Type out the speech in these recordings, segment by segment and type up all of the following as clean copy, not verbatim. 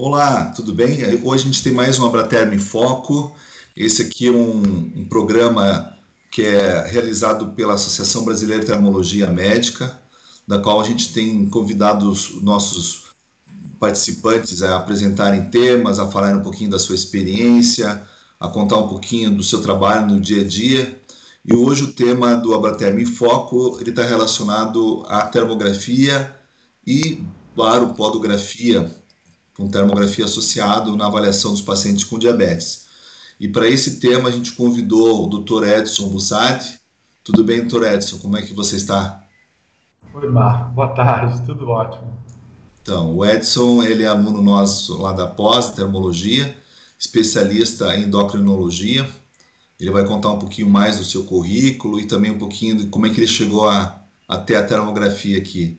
Olá, tudo bem? Hoje a gente tem mais um Abraterm em Foco. Esse aqui é um programa que é realizado pela Associação Brasileira de Termologia Médica, da qual a gente tem convidado os nossos participantes a apresentarem temas, a falar um pouquinho da sua experiência, a contar um pouquinho do seu trabalho no dia a dia. E hoje o tema do Abraterm em Foco está relacionado à termografia e baropodografia, com termografia associado na avaliação dos pacientes com diabetes. E para esse tema a gente convidou o Dr. Edson Bussardi. Tudo bem, Dr. Edson? Como é que você está? Oi, Marco. Boa tarde. Tudo ótimo. Então, o Edson, ele é aluno nosso lá da pós, termologia, especialista em endocrinologia. Ele vai contar um pouquinho mais do seu currículo e também um pouquinho de como é que ele chegou até a termografia aqui.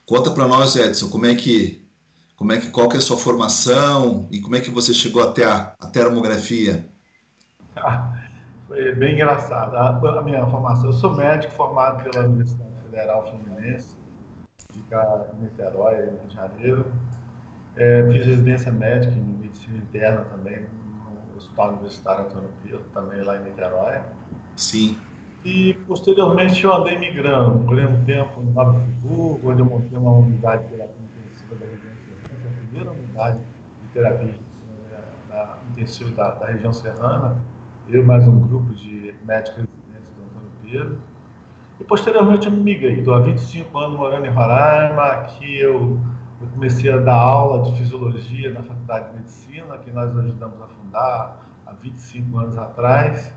Conta para nós, Edson, qual que é a sua formação e como é que você chegou até a termografia? Foi bem engraçado. A minha formação, eu sou médico formado pela Universidade Federal Fluminense, fica em Niterói, Rio de Janeiro. Fiz residência médica em medicina interna também, no Hospital Universitário Antônio Pirro, também lá em Niterói. Sim. E, posteriormente, eu andei migrando. Por um tempo em Nova Friburgo, onde eu montei uma unidade de terapia intensiva da região serrana, a primeira unidade de terapia intensiva da região serrana, eu e mais um grupo de médicos residentes do Antônio Pedro. E, posteriormente, eu migrei. Estou há 25 anos morando em Roraima. Aqui eu comecei a dar aula de fisiologia na Faculdade de Medicina, que nós ajudamos a fundar há 25 anos atrás.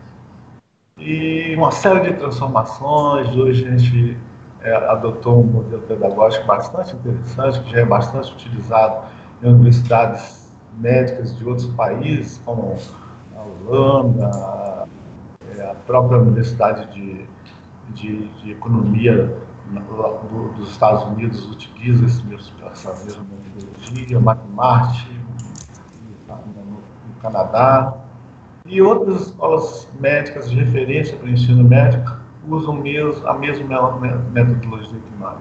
E uma série de transformações. Hoje a gente adotou um modelo pedagógico bastante interessante, que já é bastante utilizado em universidades médicas de outros países, como a Holanda, a própria Universidade de Economia dos Estados Unidos utiliza essa mesma metodologia, McMart no Canadá. E outras escolas médicas de referência para o ensino médico usam a mesma metodologia que nós.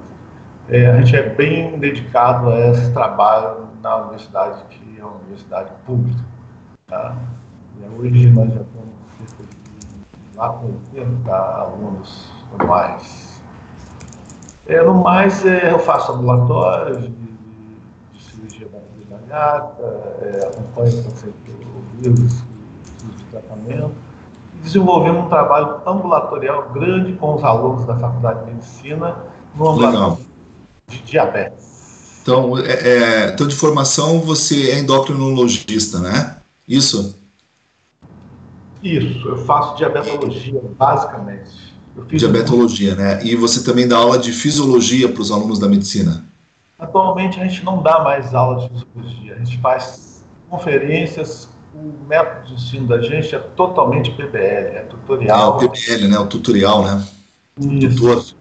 A gente é bem dedicado a esse trabalho na universidade, que é uma universidade pública. Tá? E hoje nós já temos cerca de lá com 80 alunos ou mais. No mais, eu faço ambulatórios de cirurgia bariátrica, acompanho pacientes de tratamento, e desenvolvemos um trabalho ambulatorial grande com os alunos da Faculdade de Medicina no ambulatório de diabetes. Então, então, de formação, você é endocrinologista, né? Isso? Isso, eu faço diabetologia, basicamente. Diabetologia, né? E você também dá aula de fisiologia para os alunos da medicina? Atualmente, a gente não dá mais aula de fisiologia, a gente faz conferências. O método de ensino da gente é totalmente PBL, é tutorial. O PBL, né? O tutorial, né? Isso.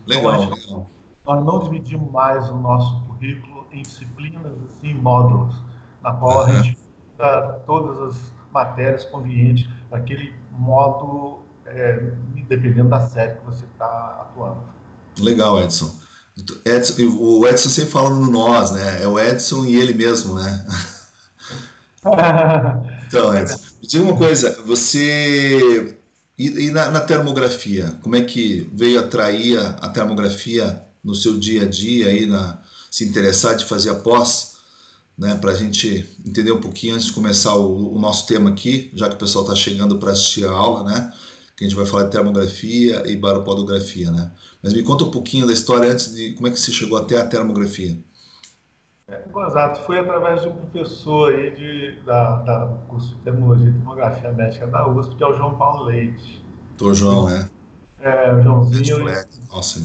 Legal, então, legal. Nós não dividimos mais o nosso currículo em disciplinas, assim, módulos, na qual a gente dá todas as matérias convenientes daquele módulo, dependendo da série que você está atuando. Legal, Edson. O Edson sempre fala no nós, né? É o Edson e ele mesmo, né? Então, Edson, me diga uma coisa, você... E na termografia, como é que veio atrair a termografia no seu dia a dia, aí se interessar de fazer a pós, né, para a gente entender um pouquinho antes de começar o nosso tema aqui, já que o pessoal está chegando para assistir a aula, né, que a gente vai falar de termografia e baropodografia, né. Mas me conta um pouquinho da história antes de como é que você chegou até a termografia. Exato, foi através de um professor aí do curso de Termologia e Termografia Médica da USP, que é o João Paulo Leite. Doutor João, né? O Joãozinho. Nossa.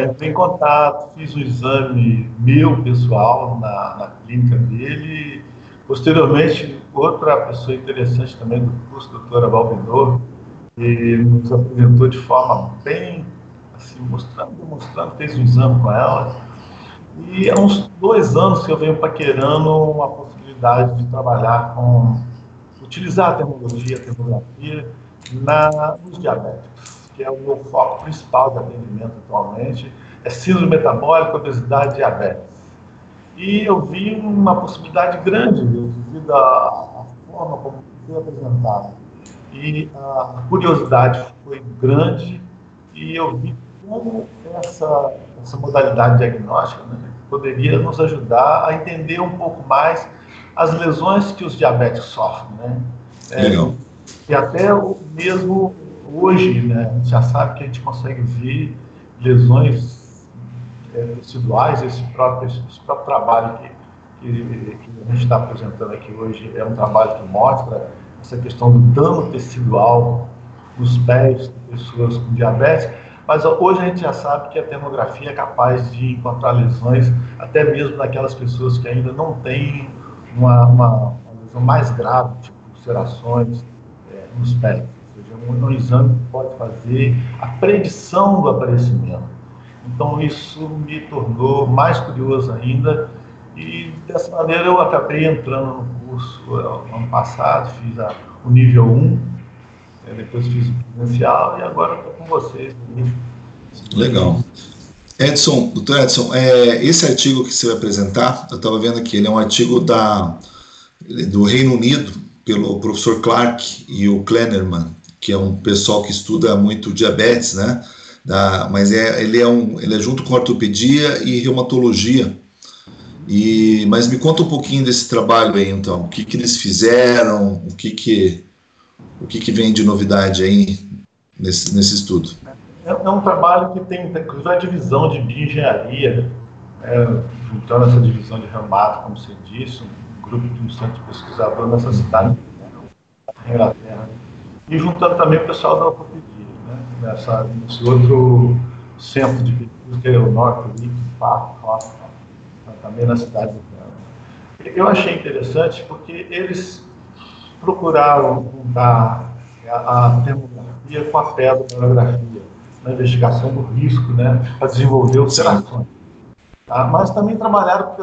Entrei em contato, fiz um exame meu, pessoal, na clínica dele. Posteriormente, outra pessoa interessante também do curso, a doutora Balbinor, que nos apresentou de forma bem, assim, demonstrando, fez um exame com ela. E há uns 2 anos que eu venho paquerando uma possibilidade de trabalhar utilizar a termografia nos diabéticos, que é o meu foco principal de atendimento atualmente, é síndrome metabólica, obesidade e diabetes. e eu vi uma possibilidade grande devido à forma como foi apresentado. E a curiosidade foi grande e eu vi como essa modalidade diagnóstica, né, poderia nos ajudar a entender um pouco mais as lesões que os diabéticos sofrem, né? Legal. E até mesmo hoje, né, a gente já sabe que a gente consegue ver lesões teciduais. Esse próprio trabalho que a gente está apresentando aqui hoje é um trabalho que mostra essa questão do dano tecidual nos pés de pessoas com diabetes, mas hoje a gente já sabe que a termografia é capaz de encontrar lesões até mesmo naquelas pessoas que ainda não têm uma lesão mais grave, tipo ulcerações nos pés. Ou seja, um exame que pode fazer a predição do aparecimento. Então isso me tornou mais curioso ainda, e dessa maneira eu acabei entrando no curso no ano passado, fiz o nível 1, depois fiz o presencial e agora estou com vocês. Legal. Doutor Edson, esse artigo que você vai apresentar, eu estava vendo aqui, ele é um artigo do Reino Unido, pelo professor Clark e o Kleinerman, que é um pessoal que estuda muito diabetes, né? Mas ele é junto com ortopedia e reumatologia. Mas me conta um pouquinho desse trabalho aí, então. O que eles fizeram, o que vem de novidade aí nesse estudo? É um trabalho que tem, inclusive, a divisão de bioengenharia, juntando essa divisão de reumato, como você disse, um grupo de um centro pesquisador nessa cidade, na Inglaterra, e juntando também o pessoal da ortopedia, né, nesse outro centro de pesquisa, que é o North Park Hospital, também na cidade de Birmingham. Eu achei interessante porque eles procuraram juntar a termografia com a pedobariografia na investigação do risco, né, para desenvolver ulcerações. Tá? Mas também trabalharam com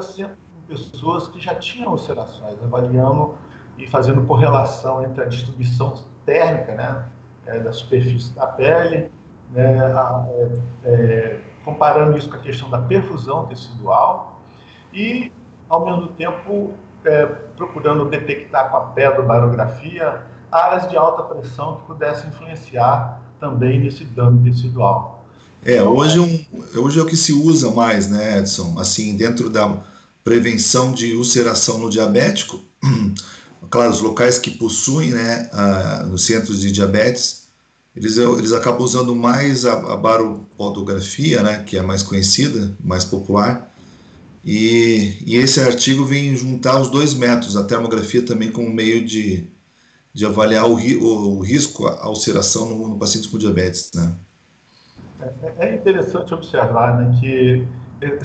pessoas que já tinham ulcerações, avaliando e fazendo correlação entre a distribuição térmica, né, da superfície da pele, né, comparando isso com a questão da perfusão tecidual e, ao mesmo tempo, procurando detectar com a pedobariografia áreas de alta pressão que pudessem influenciar também nesse dano tecidual. Hoje é o que se usa mais, né, Edson? Assim, dentro da prevenção de ulceração no diabético, claro, os locais que possuem, né, nos centros de diabetes, eles acabam usando mais a baropodografia, né, que é mais conhecida, mais popular, e esse artigo vem juntar os dois métodos, a termografia também como meio de avaliar o risco à ulceração no paciente com diabetes, né? É interessante observar, né, que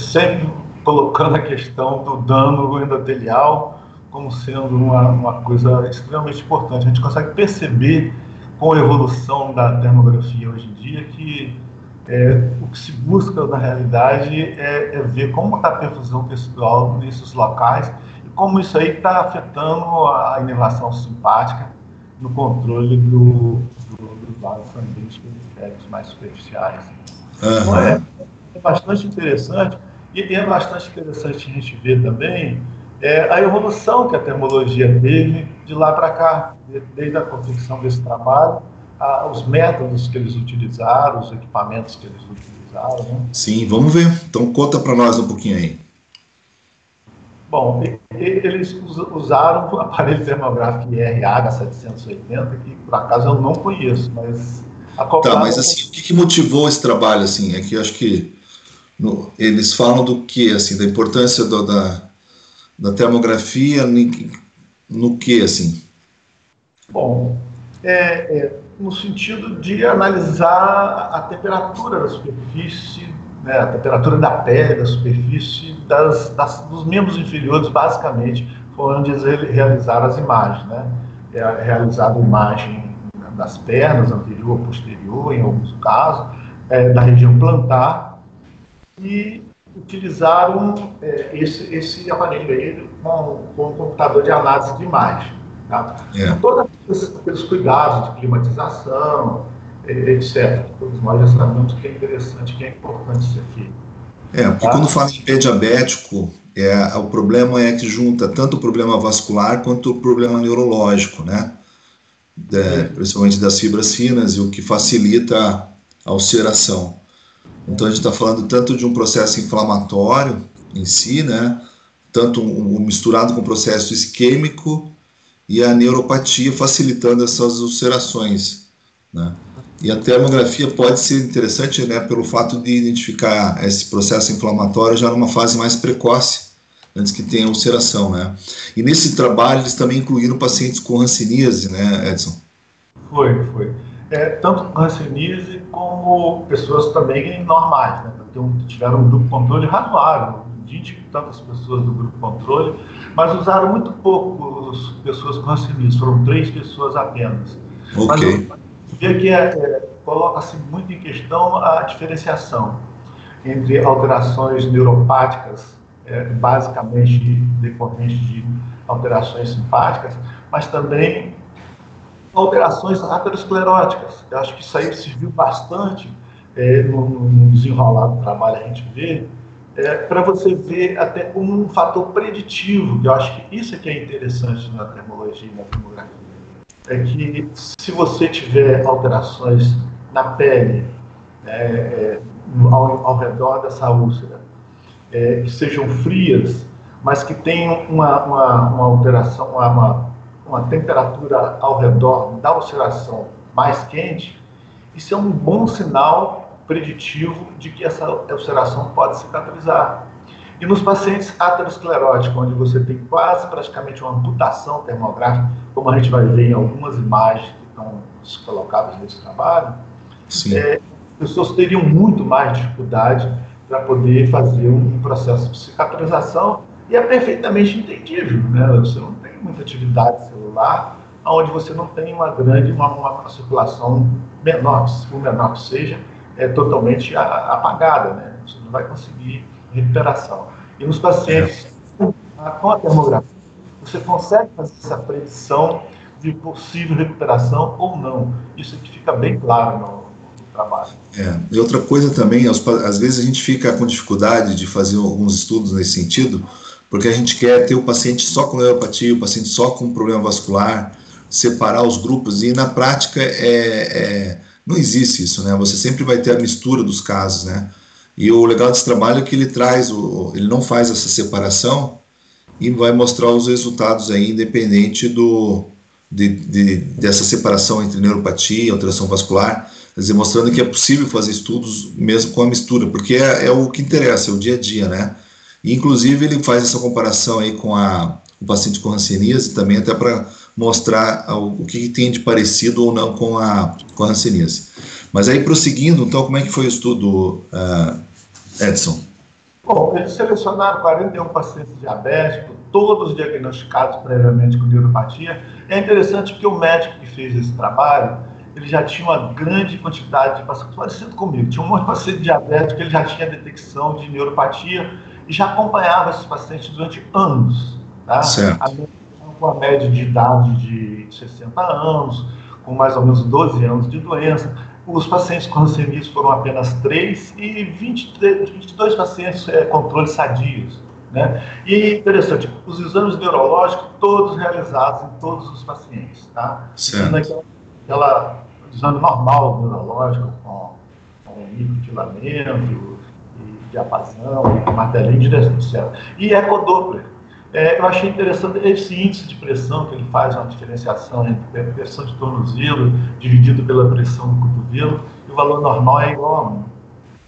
sempre colocando a questão do dano endotelial como sendo uma coisa extremamente importante. A gente consegue perceber com a evolução da termografia hoje em dia que o que se busca na realidade é ver como está a perfusão tecidual nesses locais e como isso aí está afetando a inervação simpática no controle dos vasos sanguíneos periféricos mais superficiais. Então, é bastante interessante, e é bastante interessante a gente ver também a evolução que a termologia teve de lá para cá, desde a confecção desse trabalho, os métodos que eles utilizaram, os equipamentos que eles utilizaram. Né? Sim, vamos ver. Então, conta para nós um pouquinho aí. Bom, eles usaram o aparelho termográfico IRH-780, que por acaso eu não conheço, mas... Tá, mas assim, o que motivou esse trabalho, assim? É que eu acho que eles falam do que, assim, da importância da termografia no que, assim? Bom, no sentido de analisar a temperatura da superfície, né, a temperatura da pele, da superfície, dos membros inferiores, basicamente, foi onde eles realizaram as imagens, né? Realizaram a imagem das pernas, anterior, posterior, em alguns casos, da região plantar, e utilizaram esse aparelho aí com um computador de análise de imagem. Tá? Com todos aqueles cuidados de climatização, etc. Todos nós já sabemos que é interessante, que é importante isso aqui. Porque quando fala em pé diabético, o problema é que junta tanto o problema vascular quanto o problema neurológico, né? Principalmente das fibras finas, e o que facilita a ulceração. Então a gente está falando tanto de um processo inflamatório em si, né? Tanto misturado com o processo isquêmico e a neuropatia facilitando essas ulcerações, né? E a termografia pode ser interessante, né, pelo fato de identificar esse processo inflamatório já numa fase mais precoce, antes que tenha ulceração, né? E nesse trabalho eles também incluíram pacientes com hanseníase, né, Edson? Foi. Tanto com hanseníase como pessoas também normais, né? Tiveram um grupo controle razoável, 20 e tantas pessoas do grupo controle, mas usaram muito pouco pessoas com hanseníase, foram 3 pessoas apenas. Ok. Mas vê que coloca-se muito em questão a diferenciação entre alterações neuropáticas, basicamente decorrentes de alterações simpáticas, mas também alterações ateroscleróticas. Eu acho que isso aí se viu bastante no desenrolar do trabalho, a gente vê, para você ver até como um fator preditivo, que eu acho que isso é que é interessante na termologia e na tomografia. É que se você tiver alterações na pele, ao redor dessa úlcera, que sejam frias, mas que tenham uma alteração, uma temperatura ao redor da ulceração mais quente, isso é um bom sinal preditivo de que essa ulceração pode cicatrizar. E nos pacientes ateroscleróticos, onde você tem quase praticamente uma amputação termográfica, como a gente vai ver em algumas imagens que estão colocadas nesse trabalho, as pessoas teriam muito mais dificuldade para poder fazer um processo de cicatrização, e é perfeitamente entendível, né? Você não tem muita atividade celular, onde você não tem uma circulação menor, o menor que seja, totalmente apagada, né? Você não vai conseguir recuperação. E nos pacientes com a termografia, você consegue fazer essa predição de possível recuperação ou não. Isso aqui fica bem claro no trabalho. E outra coisa também, às vezes a gente fica com dificuldade de fazer alguns estudos nesse sentido, porque a gente quer ter o paciente só com neuropatia, o paciente só com problema vascular, separar os grupos, e na prática não existe isso, né? Você sempre vai ter a mistura dos casos, né? E o legal desse trabalho é que ele não faz essa separação e vai mostrar os resultados aí, independente dessa separação entre neuropatia e alteração vascular, quer dizer, mostrando que é possível fazer estudos mesmo com a mistura, porque é o que interessa, é o dia a dia, né? E, inclusive, ele faz essa comparação aí com o paciente com hanseníase também, até para mostrar o que tem de parecido ou não com a hanseníase. Mas aí, prosseguindo, então, como é que foi o estudo, Edson? Bom, eles selecionaram 41 pacientes diabéticos, todos diagnosticados previamente com neuropatia. É interessante porque o médico que fez esse trabalho, ele já tinha uma grande quantidade de pacientes, parecido comigo, tinha um monte de paciente diabético, ele já tinha detecção de neuropatia e já acompanhava esses pacientes durante anos, tá? Com a média de idade de 60 anos, com mais ou menos 12 anos de doença. Os pacientes com hanseníase foram apenas 3 e 22 pacientes controles sadios, né? E interessante, os exames neurológicos todos realizados em todos os pacientes, tá? Aquela exame normal neurológico com microfilamento, diapasão, martelinho de direção, etc. E ecodoppler. Eu achei interessante esse índice de pressão que ele faz uma diferenciação entre a pressão de tornozelo dividido pela pressão do cotovelo, e o valor normal é igual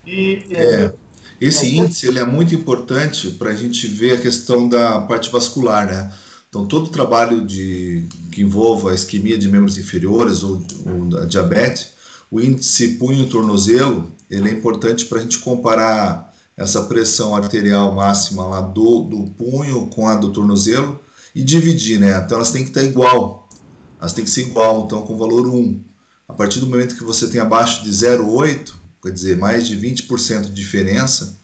a 1. Esse índice ele é muito importante para a gente ver a questão da parte vascular, né? Então, todo trabalho que envolva a isquemia de membros inferiores ou a diabetes, o índice punho-tornozelo, ele é importante para a gente comparar essa pressão arterial máxima lá do punho com a do tornozelo e dividir, né? Então, elas têm que estar igual. Elas têm que ser igual, então, com o valor 1. A partir do momento que você tem abaixo de 0,8, quer dizer, mais de 20% de diferença,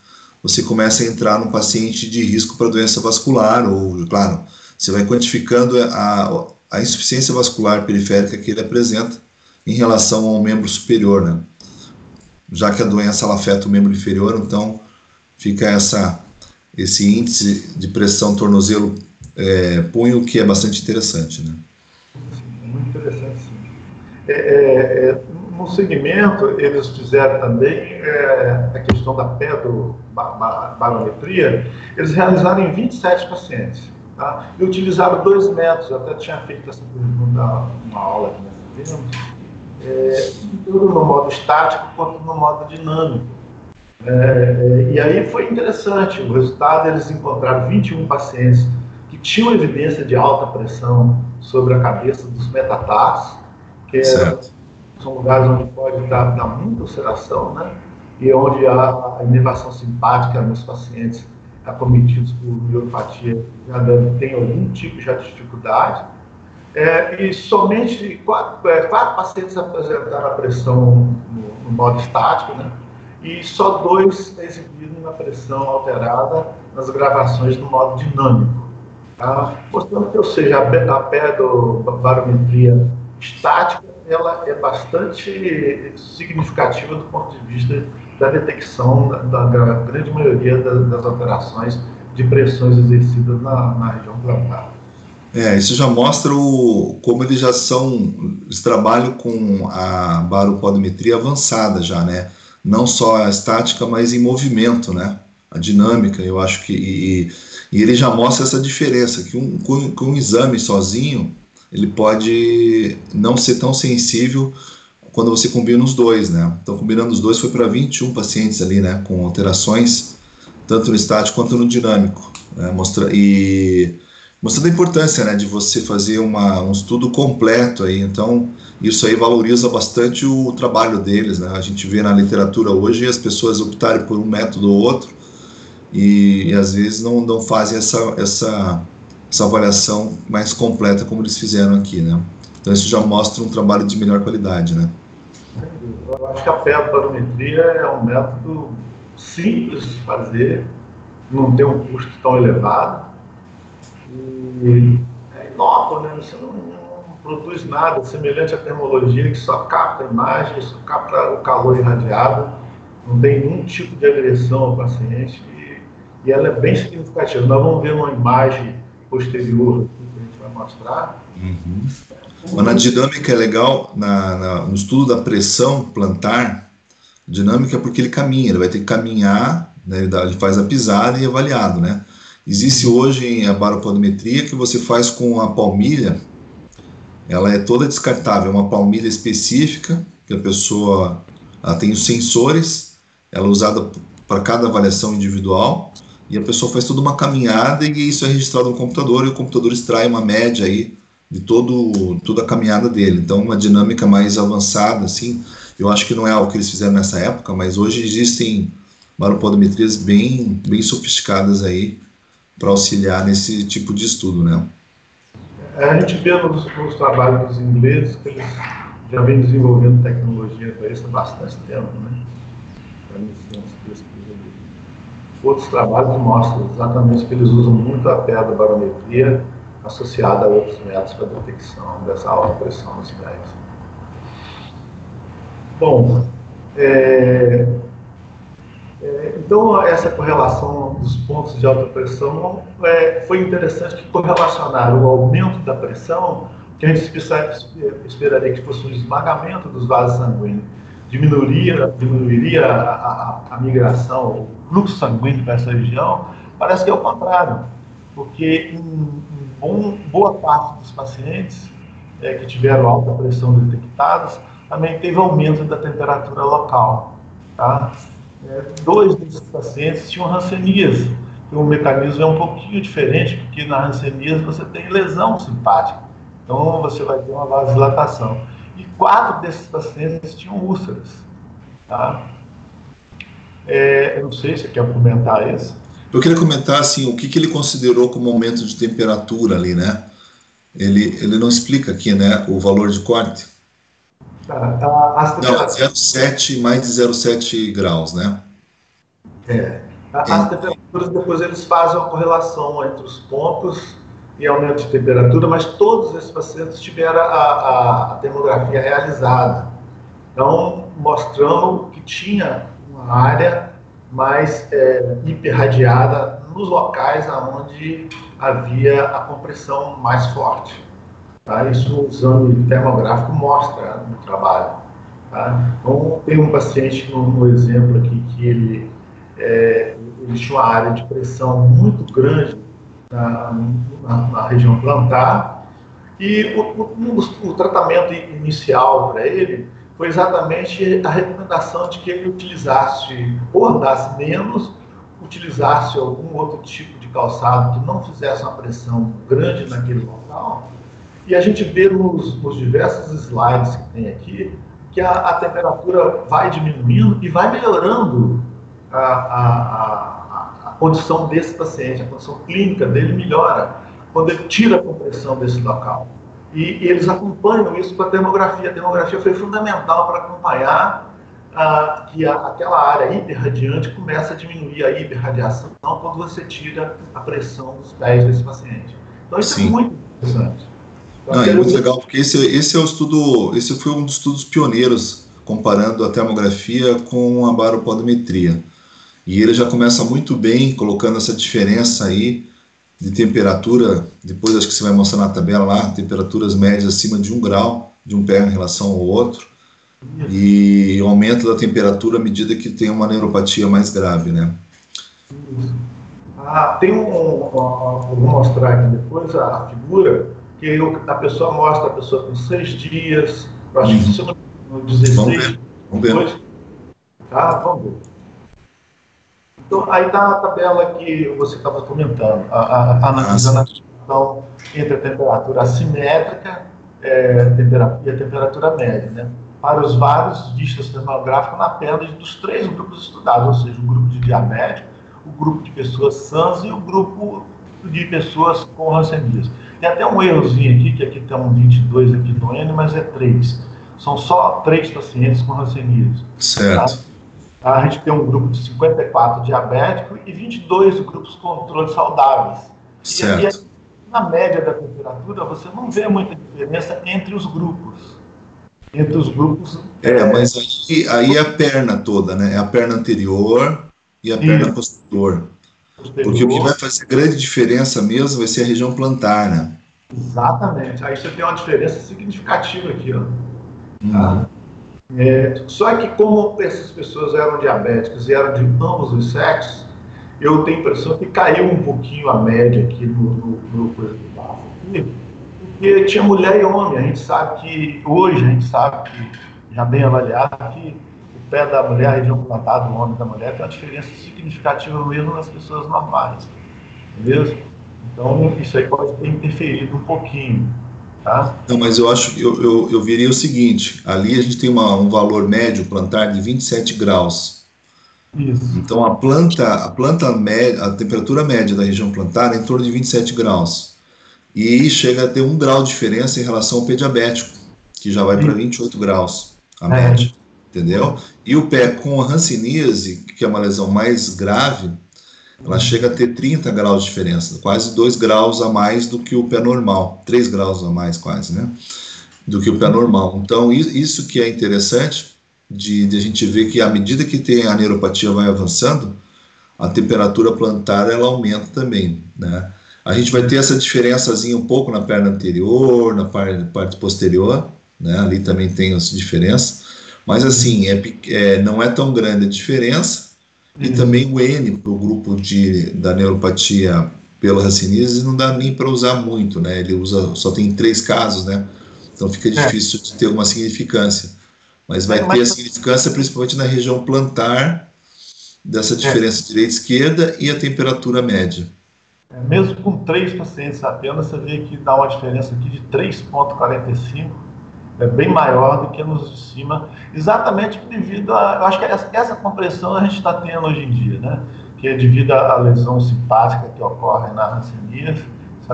você começa a entrar num paciente de risco para doença vascular, ou, claro, você vai quantificando a insuficiência vascular periférica que ele apresenta em relação ao membro superior, né? Já que a doença ela afeta o membro inferior, então fica esse índice de pressão tornozelo punho, que é bastante interessante, né? Muito interessante, sim. No segmento, eles fizeram também a questão da pedobarometria, eles realizaram em 27 pacientes, tá? E utilizaram 2 métodos, eu até tinha feito essa pergunta numa aula que nós fizemos, tanto no modo estático quanto no modo dinâmico. E aí foi interessante, o resultado, eles encontraram 21 pacientes que tinham evidência de alta pressão sobre a cabeça dos metatarsos, que são lugares onde pode dar muita ulceração, né? E onde a inervação simpática nos pacientes acometidos por neuropatia já tem algum tipo de dificuldade. E somente 4 pacientes apresentaram a pressão no modo estático, né? E só 2 exibiram uma pressão alterada nas gravações no modo dinâmico. Tá? Mostrando que, ou seja, a pedobarometria estática, ela é bastante significativa do ponto de vista da detecção da grande maioria das alterações de pressões exercidas na região plantar. Isso já mostra como eles trabalham com a baropodometria avançada já, né? Não só a estática, mas em movimento, né? A dinâmica, eu acho que... E ele já mostra essa diferença, que um exame sozinho, ele pode não ser tão sensível quando você combina os dois, né? Então, combinando os dois, foi para 21 pacientes ali, né? Com alterações, tanto no estático quanto no dinâmico, né? Mostrando a importância, né, de você fazer um estudo completo aí. Então, isso aí valoriza bastante o trabalho deles, né? A gente vê na literatura hoje as pessoas optarem por um método ou outro e às vezes não fazem essa avaliação mais completa como eles fizeram aqui, né? Então, isso já mostra um trabalho de melhor qualidade, né? Eu acho que a pedobarometria é um método simples de fazer, não tem um custo tão elevado, e é inócuo, né? Você não produz nada semelhante à termologia, que só capta a imagem, só capta o calor irradiado, não tem nenhum tipo de agressão ao paciente, e ela é bem significativa. Nós vamos ver uma imagem posterior que a gente vai mostrar. Mas na dinâmica é legal, no estudo da pressão plantar, dinâmica é porque ele caminha, ele vai ter que caminhar, né? Ele faz a pisada e é avaliado, né? Existe hoje a baropodometria que você faz com a palmilha, ela é toda descartável, é uma palmilha específica, que a pessoa tem os sensores, ela é usada para cada avaliação individual, e a pessoa faz toda uma caminhada e isso é registrado no computador, e o computador extrai uma média aí de toda a caminhada dele. Então, uma dinâmica mais avançada, assim, eu acho que não é algo que eles fizeram nessa época, mas hoje existem baropodometrias bem sofisticadas aí, para auxiliar nesse tipo de estudo, né? A gente vê nos trabalhos dos ingleses que eles já vêm desenvolvendo tecnologia para isso há bastante tempo, né? Outros trabalhos mostram exatamente que eles usam muito a pedobarometria associada a outros métodos para detecção dessa alta pressão nos pés. Bom, então, essa correlação dos pontos de alta pressão foi interessante, que correlacionaram o aumento da pressão, que a gente esperaria que fosse um esmagamento dos vasos sanguíneos, diminuiria a migração, o fluxo sanguíneo para essa região. Parece que é o contrário, porque em boa parte dos pacientes que tiveram alta pressão detectados, também teve aumento da temperatura local, tá? 2 desses pacientes tinham hanseníase, e o mecanismo é um pouquinho diferente, porque na hanseníase você tem lesão simpática, então você vai ter uma vasodilatação. E 4 desses pacientes tinham úlceras, tá? Eu não sei se você quer comentar isso. Eu queria comentar, assim, o que ele considerou como aumento de temperatura ali, né? Ele não explica aqui, né, o valor de corte. Não, 0,7, mais de 0,7 graus, né? As temperaturas, depois eles fazem uma correlação entre os pontos e aumento de temperatura, mas todos esses pacientes tiveram a termografia realizada. Então, mostrando que tinha uma área mais hiperradiada nos locais onde havia a compressão mais forte. Tá? Isso, o exame termográfico mostra no trabalho. Tá? Então, tem um paciente no exemplo aqui que ele tinha uma área de pressão muito grande na região plantar, e o tratamento inicial para ele foi exatamente a recomendação de que ele utilizasse, ou andasse menos, utilizasse algum outro tipo de calçado que não fizesse uma pressão grande naquele local. E a gente vê nos diversos slides que tem aqui que a temperatura vai diminuindo e vai melhorando a condição desse paciente, a condição clínica dele melhora quando ele tira a compressão desse local. E eles acompanham isso com a termografia. A termografia foi fundamental para acompanhar que aquela área hiperradiante começa a diminuir a hiperradiação quando você tira a pressão dos pés desse paciente. Então isso é muito interessante. Não, é muito legal, porque esse é o estudo, esse foi um dos estudos pioneiros comparando a termografia com a baropodometria. E ele já começa muito bem colocando essa diferença aí de temperatura, depois acho que você vai mostrar na tabela lá, temperaturas médias acima de 1 grau de um pé em relação ao outro, e o aumento da temperatura à medida que tem uma neuropatia mais grave, né? Vou mostrar aqui depois a figura, que a pessoa mostra a pessoa com 6 dias, eu acho que isso no 16. Vamos ver. Tá, vamos ver. Então, aí está a tabela que você estava comentando, analisando a relação entre a temperatura assimétrica e a temperatura média, né? Para os vários dígitos termográficos na perna dos 3 grupos estudados, ou seja, o grupo de diabético, o grupo de pessoas sãs e o grupo de pessoas com hanseníase. Tem até um errozinho aqui, que aqui tem um 22 aqui no N, mas é 3. São só 3 pacientes com hanseníase. Certo. Tá? A gente tem um grupo de 54 diabéticos e 22 grupos controle saudáveis. Certo. E na média da temperatura, você não vê muita diferença entre os grupos. Mas aí é a perna toda, né? É a perna anterior e a perna posterior. Porque o que vai fazer grande diferença mesmo vai ser a região plantar, né? Exatamente. Aí você tem uma diferença significativa aqui, ó. Tá? Só que como essas pessoas eram diabéticas e eram de ambos os sexos, eu tenho a impressão que caiu um pouquinho a média aqui no coisa do baixo aqui, porque tinha mulher e homem. A gente sabe que já bem avaliado, que o pé da mulher, a região plantar do homem e da mulher tem uma diferença significativa mesmo nas pessoas normais, beleza? Então isso aí pode ter interferido um pouquinho. Tá? Não, mas eu acho que eu veria o seguinte, ali a gente tem um valor médio plantar de 27 graus. Isso. Então a planta média, a temperatura média da região plantar é em torno de 27 graus. E chega a ter 1 grau de diferença em relação ao pé diabético, que já vai para 28 graus, a média, entendeu? E o pé com a hanseníase, que é uma lesão mais grave, ela chega a ter 30 graus de diferença, quase 2 graus a mais do que o pé normal, 3 graus a mais quase, né, do que o pé normal. Então, isso que é interessante de a gente ver que à medida que tem a neuropatia vai avançando, a temperatura plantar ela aumenta também, né. A gente vai ter essa diferençazinha um pouco na perna anterior, na parte posterior, né, ali também tem essa diferença, mas assim, não é tão grande a diferença. E também o N para o grupo da neuropatia pela hanseníase não dá nem para usar muito, né? Ele só tem 3 casos, né? Então fica difícil de ter uma significância. Mas vai ter a significância principalmente na região plantar, dessa diferença direita-esquerda e a temperatura média. Mesmo com 3 pacientes apenas, você vê que dá uma diferença aqui de 3,45. É bem maior do que nos de cima, exatamente devido a... Eu acho que essa compressão a gente está tendo hoje em dia, né? Que é devido à lesão simpática que ocorre na hanseníase,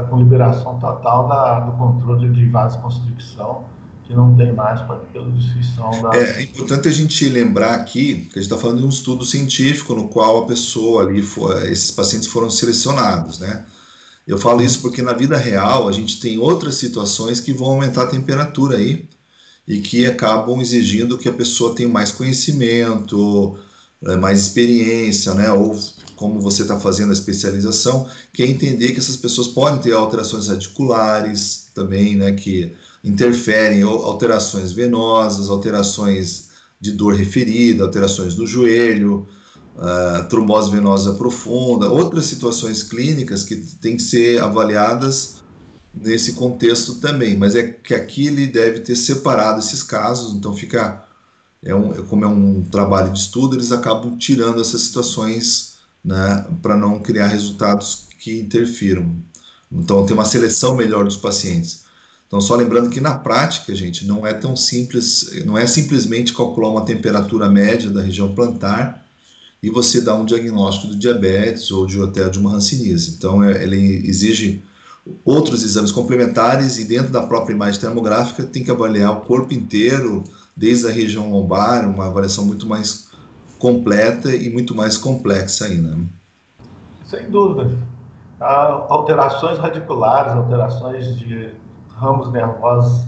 com liberação total do controle de vasoconstricção, que não tem mais pela destruição da... É importante a gente lembrar aqui que a gente está falando de um estudo científico no qual a pessoa ali, esses pacientes foram selecionados, né? Eu falo isso porque na vida real a gente tem outras situações que vão aumentar a temperatura aí e que acabam exigindo que a pessoa tenha mais conhecimento, mais experiência, né, ou como você está fazendo a especialização, que é entender que essas pessoas podem ter alterações radiculares também, né, que interferem, alterações venosas, alterações de dor referida, alterações do joelho, trombose venosa profunda, outras situações clínicas que têm que ser avaliadas nesse contexto também, mas é que aqui ele deve ter separado esses casos, então fica, como é um trabalho de estudo, eles acabam tirando essas situações, né, para não criar resultados que interfiram. Então tem uma seleção melhor dos pacientes. Então só lembrando que na prática, gente, não é tão simples, não é simplesmente calcular uma temperatura média da região plantar e você dar um diagnóstico do diabetes ou até de uma hanseníase. Então ele exige outros exames complementares e dentro da própria imagem termográfica tem que avaliar o corpo inteiro, desde a região lombar, uma avaliação muito mais completa e muito mais complexa ainda. Sem dúvida. Alterações radiculares, alterações de ramos nervosos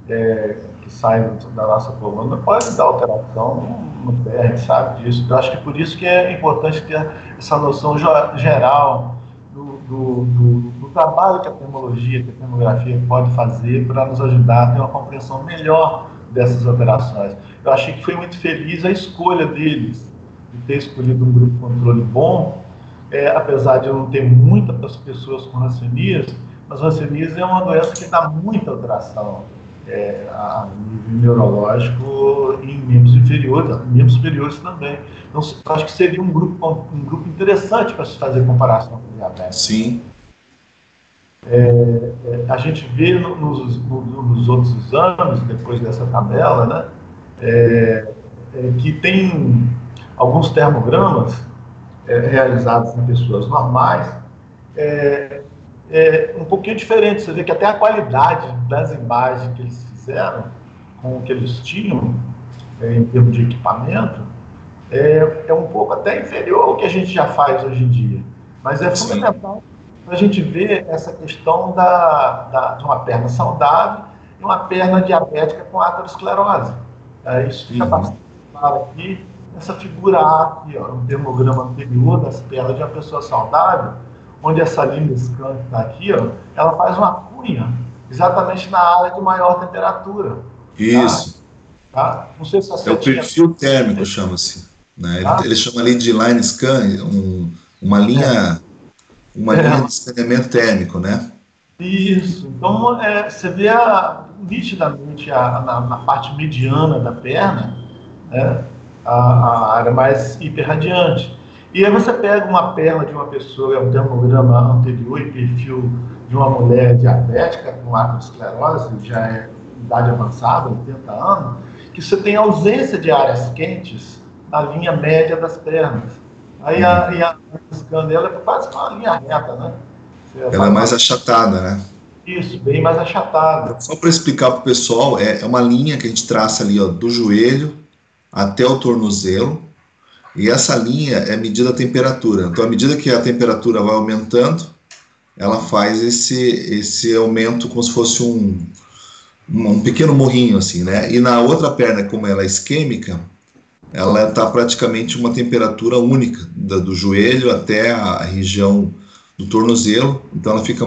que saem da nossa coluna, pode dar alteração no pé, a gente sabe disso. Eu acho que por isso que é importante ter essa noção geral do trabalho que a termologia, que a termografia pode fazer para nos ajudar a ter uma compreensão melhor dessas alterações. Eu achei que foi muito feliz a escolha deles, de ter escolhido um grupo de controle bom, apesar de eu não ter muitas pessoas com hanseníase, mas hanseníase é uma doença que dá muita alteração a nível neurológico em membros inferiores, membros superiores também. Então, eu acho que seria um grupo interessante para se fazer comparação com o diabetes. Sim. A gente vê nos outros exames, depois dessa tabela, né, que tem alguns termogramas realizados em pessoas normais, um pouquinho diferente. Você vê que até a qualidade das imagens que eles fizeram, com o que eles tinham, em termos de equipamento, é um pouco até inferior ao que a gente já faz hoje em dia. Mas é fundamental para a gente ver essa questão de uma perna saudável e uma perna diabética com aterosclerose. Isso fica bastante claro aqui, essa figura A aqui, um termograma anterior das pernas de uma pessoa saudável, onde essa linha scan que está aqui, ela faz uma cunha exatamente na área de maior temperatura. Isso. Tá? Não sei se você o perfil térmico, chama-se. Né? Ele chama ali de line scan, uma linha de escaneamento térmico, né? Isso. Então, você vê nitidamente na parte mediana da perna, né, a área mais hiperradiante. E aí você pega uma perna de uma pessoa, um termograma anterior e perfil de uma mulher diabética com aterosclerose, já é idade avançada, 80 anos, que você tem ausência de áreas quentes na linha média das pernas. Aí a scan dela é quase uma linha reta, né? Ela é mais achatada, né? Isso, bem mais achatada. Só para explicar para o pessoal, é uma linha que a gente traça ali, do joelho até o tornozelo, e essa linha é medida a temperatura. Então, à medida que a temperatura vai aumentando, ela faz esse aumento como se fosse um pequeno morrinho, assim, né? E na outra perna, como ela é isquêmica, ela está praticamente uma temperatura única, do joelho até a região do tornozelo. Então, ela fica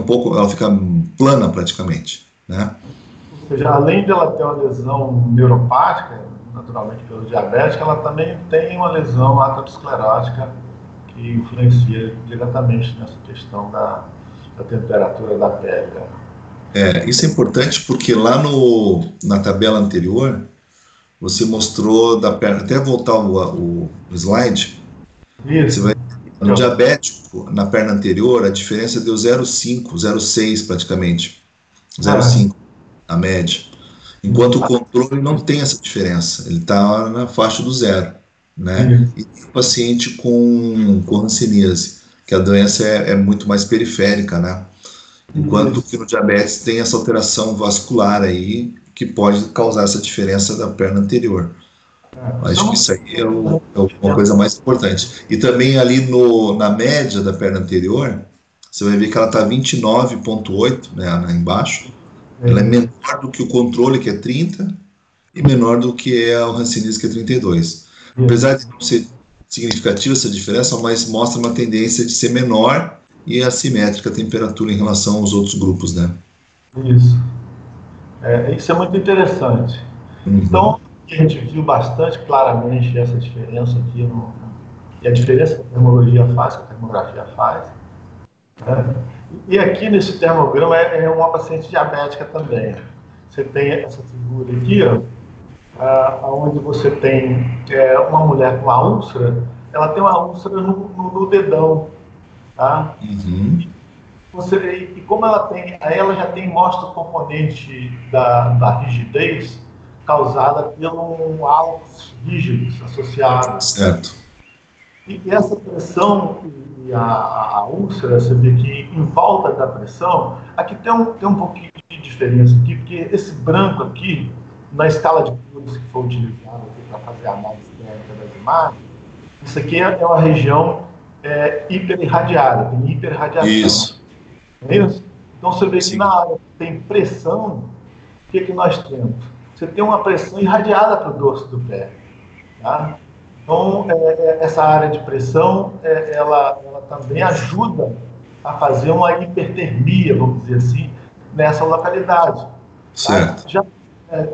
plana praticamente, né? Ou seja, além dela ter uma lesão neuropática, naturalmente pelo diabético, ela também tem uma lesão aterosclerótica que influencia diretamente nessa questão da temperatura da pele. Isso é importante porque lá na tabela anterior, você mostrou da perna, até voltar o slide, isso. Você vai, no diabético, na perna anterior, a diferença deu 0,5, 0,6 praticamente, 0,5 a média. Enquanto o controle não tem essa diferença, ele está na faixa do zero, né? E tem o paciente com hanseníase, que a doença é muito mais periférica, né? Enquanto que no diabetes tem essa alteração vascular aí, que pode causar essa diferença da perna anterior. Acho que isso aí é uma coisa mais importante. E também ali na média da perna anterior, você vai ver que ela está 29,8, né, embaixo. Ela é menor do que o controle, que é 30, e menor do que a hanseníase, que é 32. Apesar de não ser significativa essa diferença, mas mostra uma tendência de ser menor e assimétrica a temperatura em relação aos outros grupos, né? Isso. Isso é muito interessante. Uhum. Então, a gente viu bastante claramente essa diferença aqui, e a diferença que a termologia faz, que a termografia faz. Né? E aqui nesse termograma é uma paciente diabética também. Você tem essa figura aqui, onde você tem uma mulher com uma úlcera, ela tem uma úlcera no dedão. Tá? Uhum. E como ela já mostra o componente da rigidez causada pelo álcool rígidos associados. Certo. E essa pressão e a úlcera, você vê que em volta da pressão, aqui tem um pouquinho de diferença aqui, porque esse branco aqui, na escala de cores que foi utilizada para fazer a análise térmica das imagens, isso aqui é uma região hiperirradiada, tem hiperradiação. Isso. É isso? Então você vê Sim. que na área que tem pressão, o que nós temos? Você tem uma pressão irradiada para o dorso do pé. Tá? Então, essa área de pressão, ela também ajuda a fazer uma hipertermia, vamos dizer assim, nessa localidade. Certo. Tá?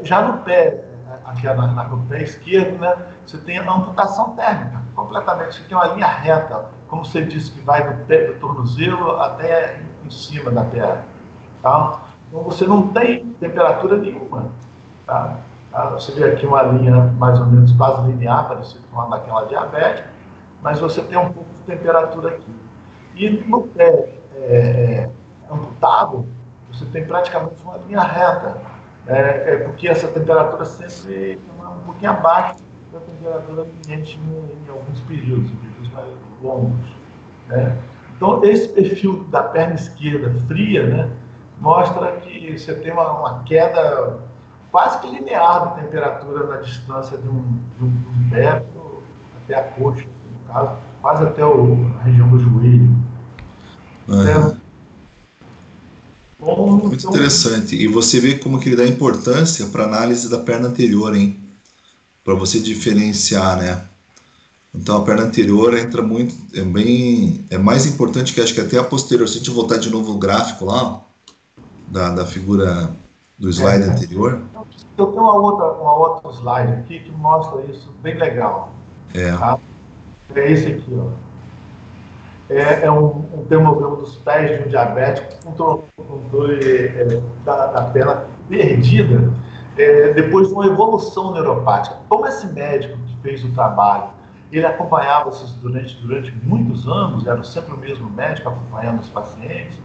Já no pé, aqui no pé esquerdo, né, você tem a amputação térmica, completamente. Você tem uma linha reta, como você disse, que vai do pé do tornozelo até em cima da perna. Tá? Então, você não tem temperatura nenhuma. Tá? Você vê aqui uma linha mais ou menos quase linear, parecida com uma daquela diabética, mas você tem um pouco de temperatura aqui. E no pé amputado, você tem praticamente uma linha reta, porque essa temperatura sempre é um pouquinho abaixo da temperatura ambiente em alguns períodos mais longos. Né? Então, esse perfil da perna esquerda fria, né, mostra que você tem uma queda quase que linear de temperatura na distância de um pé até a coxa, no caso, quase até a região do joelho. Muito interessante. E você vê como que ele dá importância para a análise da perna anterior, hein? Para você diferenciar, né? Então a perna anterior entra muito, é mais importante que acho que até a posterior. Se a gente voltar de novo o gráfico lá, da figura do slide anterior. Eu tenho uma outra slide aqui que mostra isso bem legal. Tá? É esse aqui, ó. É um termograma dos pés de um diabético com controle da perna perdida depois de uma evolução neuropática. Como esse médico que fez o trabalho, ele acompanhava esses durante muitos anos, era sempre o mesmo médico acompanhando os pacientes,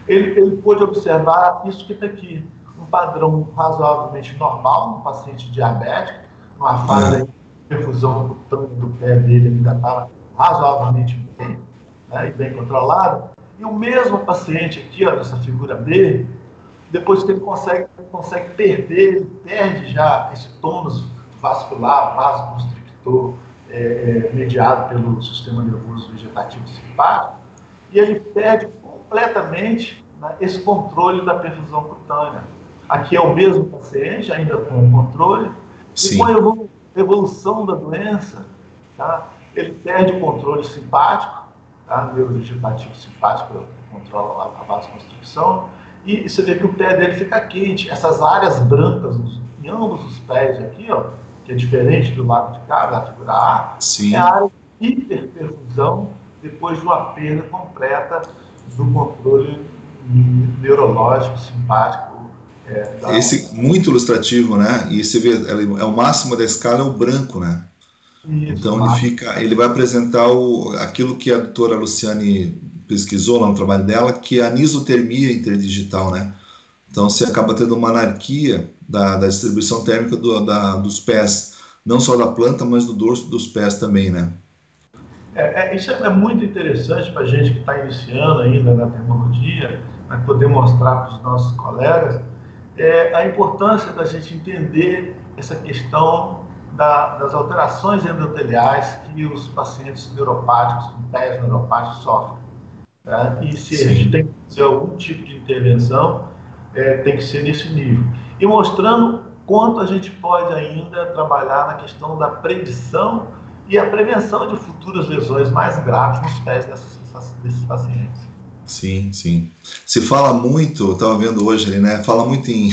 ele pôde observar isso que está aqui, um padrão razoavelmente normal no paciente diabético, numa fase de perfusão cutânea do pé dele ainda estava razoavelmente bem, né, e bem controlado, e o mesmo paciente aqui, ó, nessa figura B, depois que ele consegue perder, ele perde já esse tônus vascular, vasoconstrictor, mediado pelo sistema nervoso vegetativo simpático, e ele perde completamente, né, esse controle da perfusão cutânea. Aqui é o mesmo paciente, ainda com o controle, Sim. E com a evolução da doença, tá, ele perde o controle simpático, tá, neurovegetativo simpático, controla a vasoconstricção, e você vê que o pé dele fica quente. Essas áreas brancas em ambos os pés aqui, ó, que é diferente do lado de cá, da figura A, Sim. é a área de hiperperfusão depois de uma perda completa do controle neurológico, simpático. Esse muito ilustrativo, né? E você vê, o máximo da escala é o branco, né? Isso, então ele vai apresentar aquilo que a doutora Luciane pesquisou lá no trabalho dela, que é a anisotermia interdigital, né? Então você acaba tendo uma anarquia da distribuição térmica dos pés, não só da planta, mas do dorso dos pés também, né? Isso é muito interessante para a gente que está iniciando ainda na termologia, para poder mostrar para os nossos colegas a importância da gente entender essa questão das alterações endoteliais que os pacientes neuropáticos, com pés neuropáticos, sofrem. Tá? E se a gente tem que fazer algum tipo de intervenção, tem que ser nesse nível. E mostrando quanto a gente pode ainda trabalhar na questão da predição e a prevenção de futuras lesões mais graves nos pés desses pacientes. Sim, sim. Se fala muito, eu estava vendo hoje ali, né? Fala muito em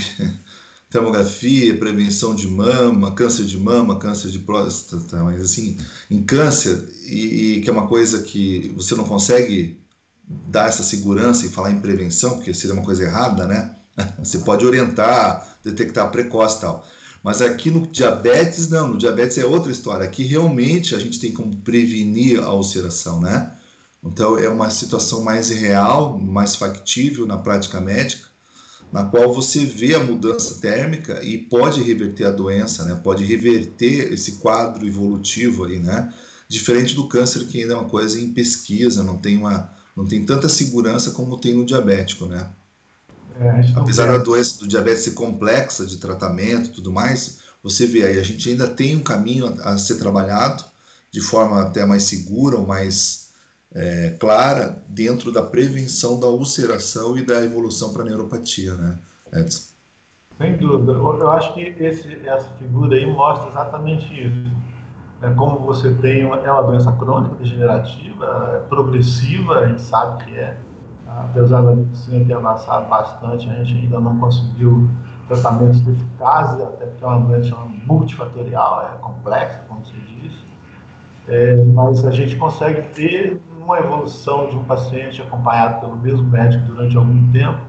termografia, prevenção de mama, câncer de próstata, mas assim, em câncer, e que é uma coisa que você não consegue dar essa segurança e falar em prevenção, porque seria uma coisa errada, né? Você pode orientar, detectar precoce e tal. Mas aqui no diabetes, não, no diabetes é outra história. Aqui realmente a gente tem como prevenir a ulceração, né? Então é uma situação mais real, mais factível na prática médica, na qual você vê a mudança térmica e pode reverter a doença, né? Pode reverter esse quadro evolutivo aí, né? Diferente do câncer, que ainda é uma coisa em pesquisa, não tem tanta segurança como tem no diabético, né? Apesar da doença do diabetes ser complexa de tratamento e tudo mais, você vê aí, a gente ainda tem um caminho a ser trabalhado de forma até mais segura ou mais clara dentro da prevenção da ulceração e da evolução para a neuropatia, né, Edson? Sem dúvida. Eu acho que essa figura aí mostra exatamente isso. Como você tem é uma doença crônica, degenerativa, progressiva, a gente sabe que é. Apesar da medicina ter avançado bastante, a gente ainda não conseguiu tratamentos eficazes, até porque é uma doença multifatorial, é complexa, como se diz. Mas a gente consegue ter uma evolução de um paciente acompanhado pelo mesmo médico durante algum tempo,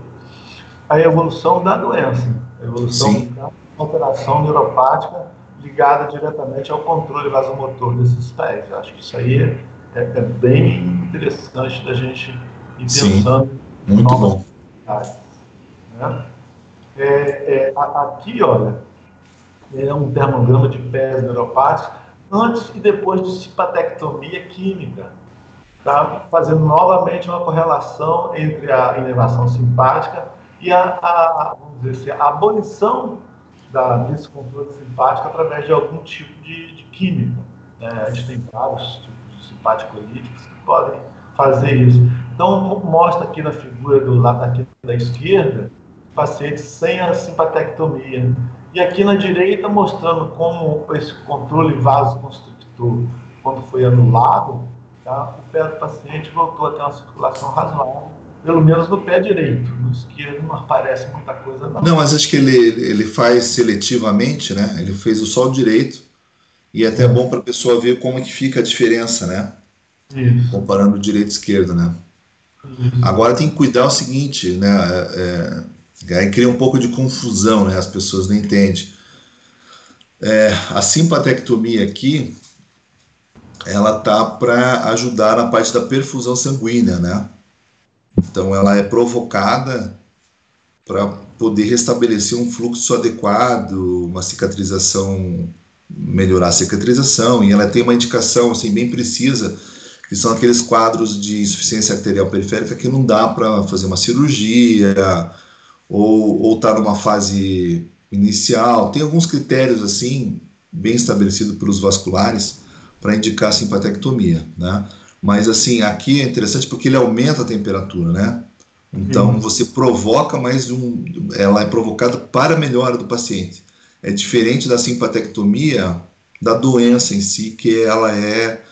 a evolução da doença, a evolução da alteração neuropática ligada diretamente ao controle vasomotor desses pés. Eu acho que isso aí é bem interessante da gente ir pensando em novas possibilidades, né? Aqui, olha, é um termograma de pés neuropáticos antes e depois de simpatectomia química, tá? Fazendo novamente uma correlação entre a inervação simpática e vamos dizer assim, a abolição desse controle simpático através de algum tipo de química. A gente tem vários tipos de simpaticolíticos que podem fazer isso. Então, mostra aqui na figura do lado aqui da esquerda, pacientes sem a simpatectomia. E aqui na direita, mostrando como esse controle vasoconstrictor, quando foi anulado, tá, o pé do paciente voltou a ter uma circulação razoável, pelo menos no pé direito. No esquerdo não aparece muita coisa, não. Não, mas acho que ele faz seletivamente, né? Ele fez só o direito, e é até bom para a pessoa ver como é que fica a diferença, né? Isso. Comparando o direito e esquerdo, né? Isso. Agora tem que cuidar o seguinte, né? Aí cria um pouco de confusão, né? As pessoas não entendem. A simpatectomia aqui, ela tá para ajudar na parte da perfusão sanguínea, né? Então ela é provocada para poder restabelecer um fluxo adequado, uma cicatrização, melhorar a cicatrização, e ela tem uma indicação assim bem precisa, que são aqueles quadros de insuficiência arterial periférica que não dá para fazer uma cirurgia, ou estar numa fase inicial. Tem alguns critérios assim, bem estabelecidos pelos vasculares, para indicar a simpatectomia, né? Mas assim, aqui é interessante porque ele aumenta a temperatura, né? Então você provoca ela é provocada para a melhora do paciente. É diferente da simpatectomia, da doença em si, que ela é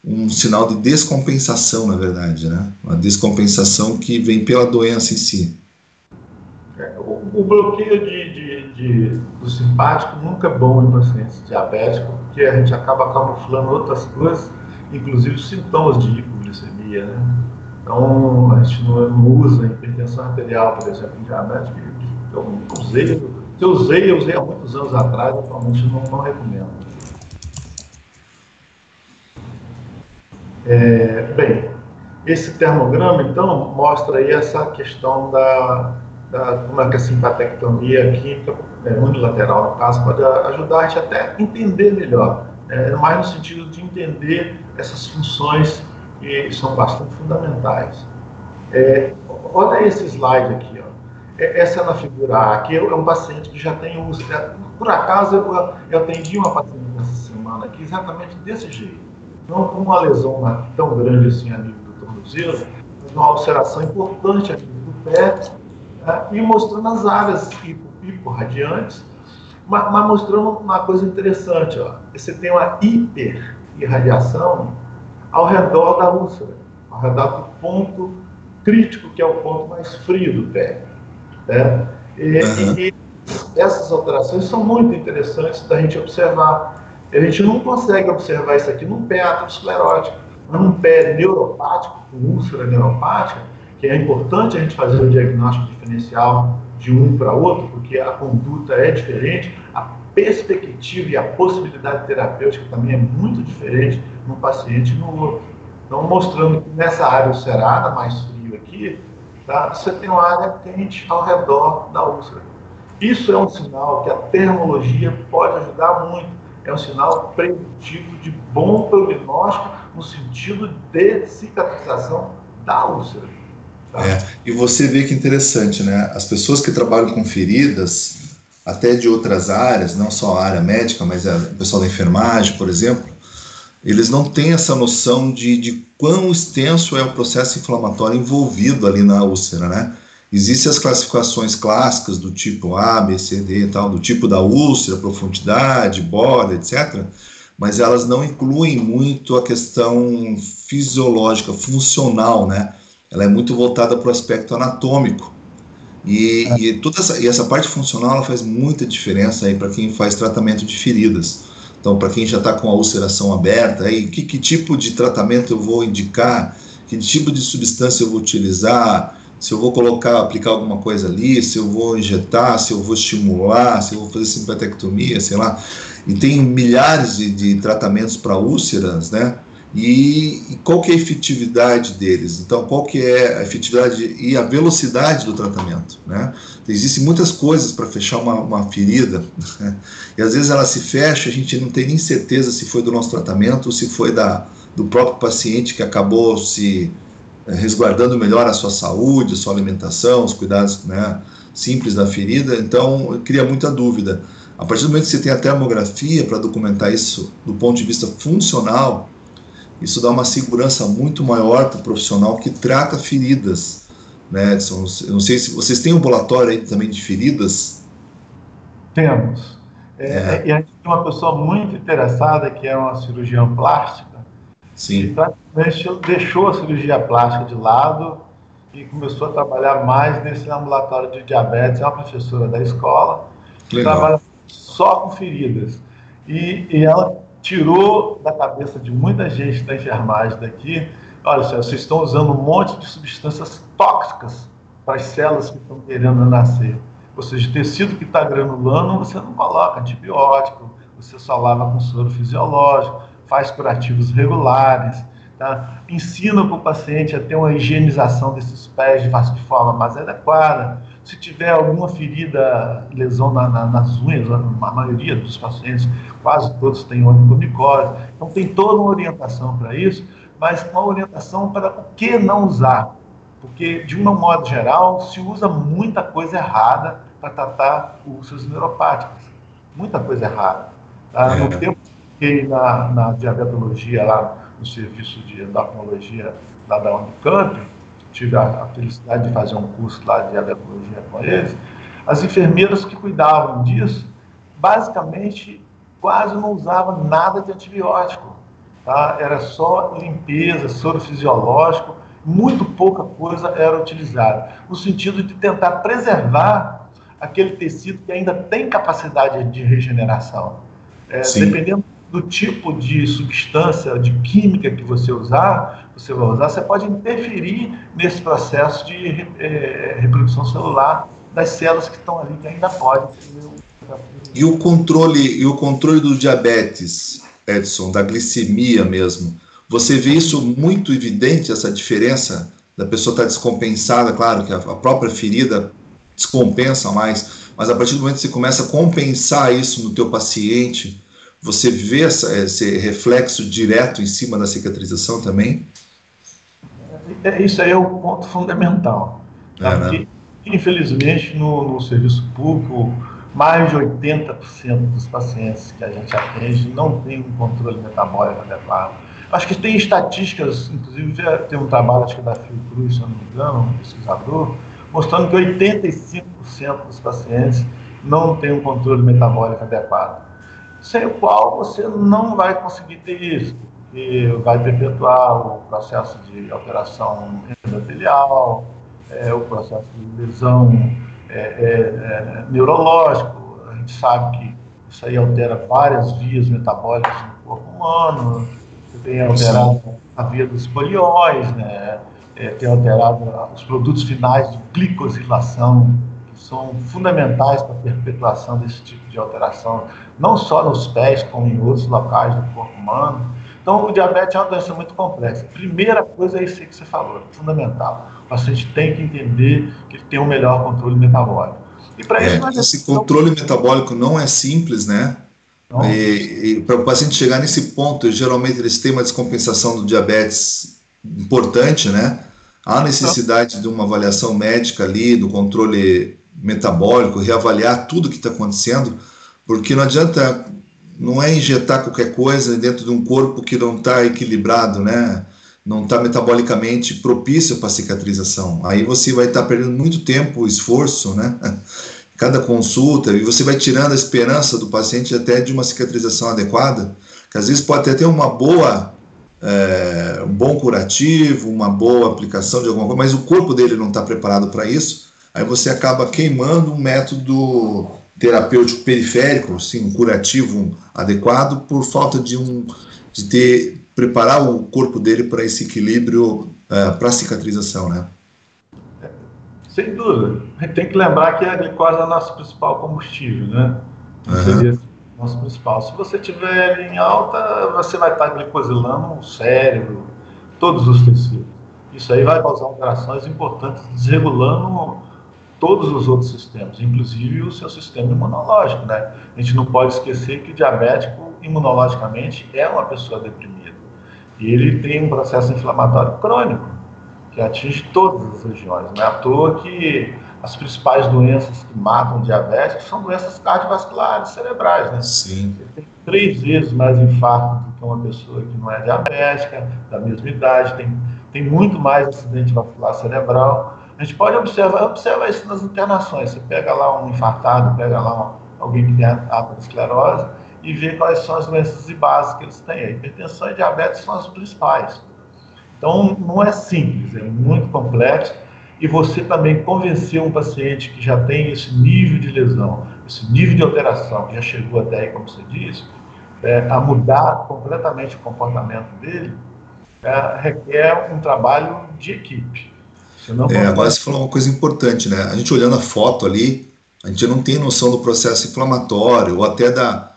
um sinal de descompensação, na verdade, né? Uma descompensação que vem pela doença em si. O bloqueio do simpático nunca é bom em pacientes diabéticos, porque a gente acaba camuflando outras coisas, inclusive os sintomas de hipoglicemia, né? Então, a gente não usa hipertensão arterial, por exemplo, em diabético. Eu usei há muitos anos atrás, atualmente não recomendo. Bem, esse termograma, então, mostra aí essa questão como é que a simpatectomia química unilateral, no caso, pode ajudar a gente até a entender melhor, mais no sentido de entender essas funções que são bastante fundamentais. Olha esse slide aqui, ó. Essa é na figura A, aqui é um paciente que já tem úlcera. Por acaso, eu atendi uma paciente essa semana aqui exatamente desse jeito. Não com uma lesão tão grande assim a nível do tornozelo, mas uma ulceração importante a nível do pé, e mostrando as áreas hiporradiantes, mas mostrando uma coisa interessante, ó. Você tem uma hiperradiância e radiação ao redor da úlcera, ao redor do ponto crítico, que é o ponto mais frio do pé, né? E essas alterações são muito interessantes da gente observar. A gente não consegue observar isso aqui num pé aterosclerótico, mas num pé neuropático, com úlcera neuropática, que é importante a gente fazer o diagnóstico diferencial de um para outro, porque a conduta é diferente, a perspectiva e a possibilidade terapêutica também é muito diferente num paciente e no outro. Então, mostrando que nessa área ulcerada, mais frio aqui, tá, você tem uma área quente ao redor da úlcera. Isso é um sinal que a termologia pode ajudar muito. É um sinal preditivo de bom prognóstico no sentido de cicatrização da úlcera. Tá? E você vê que interessante, né? As pessoas que trabalham com feridas, até de outras áreas, não só a área médica, mas o pessoal da enfermagem, por exemplo, eles não têm essa noção de quão extenso é o processo inflamatório envolvido ali na úlcera, né? Existem as classificações clássicas do tipo A, B, C, D e tal, do tipo da úlcera, profundidade, borda, etc., mas elas não incluem muito a questão fisiológica, funcional, né? Ela é muito voltada para o aspecto anatômico. E essa parte funcional ela faz muita diferença aí para quem faz tratamento de feridas. Então, para quem já está com a ulceração aberta, aí, que tipo de tratamento eu vou indicar, que tipo de substância eu vou utilizar, se eu vou aplicar alguma coisa ali, se eu vou injetar, se eu vou estimular, se eu vou fazer simpatectomia, sei lá. E tem milhares de tratamentos para úlceras, né? E qual que é a efetividade deles? Então, qual que é a efetividade e a velocidade do tratamento, né? Existem muitas coisas para fechar uma ferida, né? E às vezes ela se fecha, a gente não tem nem certeza se foi do nosso tratamento ou se foi do próprio paciente que acabou se resguardando melhor a sua saúde, a sua alimentação, os cuidados, né, simples da ferida. Então, cria muita dúvida. A partir do momento que você tem a termografia para documentar isso do ponto de vista funcional, isso dá uma segurança muito maior para o profissional que trata feridas, né, Edson? Eu não sei se vocês têm um ambulatório aí também de feridas. Temos. E a gente tem uma pessoa muito interessada, que é uma cirurgiã plástica. Sim. E praticamente deixou a cirurgia plástica de lado e começou a trabalhar mais nesse ambulatório de diabetes. É uma professora da escola que trabalha só com feridas. E ela tirou da cabeça de muita gente da enfermagem daqui: olha, vocês estão usando um monte de substâncias tóxicas para as células que estão querendo nascer. Ou seja, tecido que está granulando, você não coloca antibiótico, você só lava com soro fisiológico, faz curativos regulares, tá? Ensina para o paciente a ter uma higienização desses pés de forma mais adequada. Se tiver alguma ferida, lesão nas unhas, a maioria dos pacientes, quase todos têm onychomicose, então tem toda uma orientação para isso, mas uma orientação para o que não usar, porque de um modo geral se usa muita coisa errada para tratar úlceras neuropáticas, muita coisa errada. Tá? No tempo que na diabetologia, lá no serviço de endocrinologia lá da Unicamp, tive a felicidade de fazer um curso lá de diabetologia com eles, as enfermeiras que cuidavam disso, basicamente, quase não usavam nada de antibiótico. Tá? Era só limpeza, soro fisiológico, muito pouca coisa era utilizada, no sentido de tentar preservar aquele tecido que ainda tem capacidade de regeneração. Dependendo do tipo de substância, de química que você vai usar, você pode interferir nesse processo de reprodução celular das células que estão ali, que ainda podem. E o controle do diabetes, Edson, da glicemia mesmo, você vê isso muito evidente, essa diferença da pessoa estar descompensada? Claro que a própria ferida descompensa mais, mas a partir do momento que você começa a compensar isso no teu paciente, você vê esse reflexo direto em cima da cicatrização também? Isso aí é o ponto fundamental. Tá? Porque, infelizmente, no serviço público, mais de 80% dos pacientes que a gente atende não tem um controle metabólico adequado. Acho que tem estatísticas, inclusive tem um trabalho, acho que da Fiocruz, se eu não me engano, um pesquisador, mostrando que 85% dos pacientes não tem um controle metabólico adequado. sem o qual você não vai conseguir ter isso, porque vai perpetuar o processo de alteração endotelial, o processo de lesão neurológico. A gente sabe que isso aí altera várias vias metabólicas no corpo humano, tem alterado a via dos polióis, né? Tem alterado os produtos finais de glicosilação, que são fundamentais para a perpetuação desse tipo de alteração, não só nos pés, como em outros locais do corpo humano. Então, o diabetes é uma doença muito complexa. Primeira coisa é isso que você falou, fundamental. O paciente tem que entender que ele tem um melhor controle metabólico. E para isso, esse controle metabólico não é simples, né? E para o paciente chegar nesse ponto, geralmente eles têm uma descompensação do diabetes importante, né? Há necessidade de uma avaliação médica ali, do controle metabólico, reavaliar tudo que está acontecendo, porque não adianta, não é injetar qualquer coisa dentro de um corpo que não está equilibrado, né? Não está metabolicamente propício para a cicatrização. Aí você vai estar perdendo muito tempo, esforço, né? Cada consulta, e você vai tirando a esperança do paciente até de uma cicatrização adequada, que às vezes pode até ter uma boa, um bom curativo, uma boa aplicação de alguma coisa, mas o corpo dele não está preparado para isso, aí você acaba queimando um método terapêutico periférico, assim, um curativo adequado, por falta de preparar o corpo dele para esse equilíbrio, para a cicatrização, né? Sem dúvida. A gente tem que lembrar que a glicose é o nosso principal combustível, né? Seria o nosso principal. Se você tiver em alta, você vai estar glicosilando o cérebro, todos os tecidos. Isso aí vai causar alterações importantes, desregulando todos os outros sistemas, inclusive o seu sistema imunológico, né? A gente não pode esquecer que o diabético, imunologicamente, é uma pessoa deprimida. E ele tem um processo inflamatório crônico, que atinge todas as regiões. Não é à toa que as principais doenças que matam diabéticos são doenças cardiovasculares cerebrais, né? Sim. Você tem 3 vezes mais infarto do que uma pessoa que não é diabética, da mesma idade, tem muito mais acidente vascular cerebral. A gente pode observar isso nas internações. Você pega lá um infartado, pega lá alguém que tem aterosclerose e vê quais são as doenças de base que eles têm. A hipertensão e diabetes são as principais. Então, não é simples, é muito complexo, e você também convencer um paciente que já tem esse nível de lesão, esse nível de alteração, que já chegou até aí, como você disse, a mudar completamente o comportamento dele, requer um trabalho de equipe. Agora você falou uma coisa importante, né? A gente olhando a foto ali, a gente não tem noção do processo inflamatório, ou até da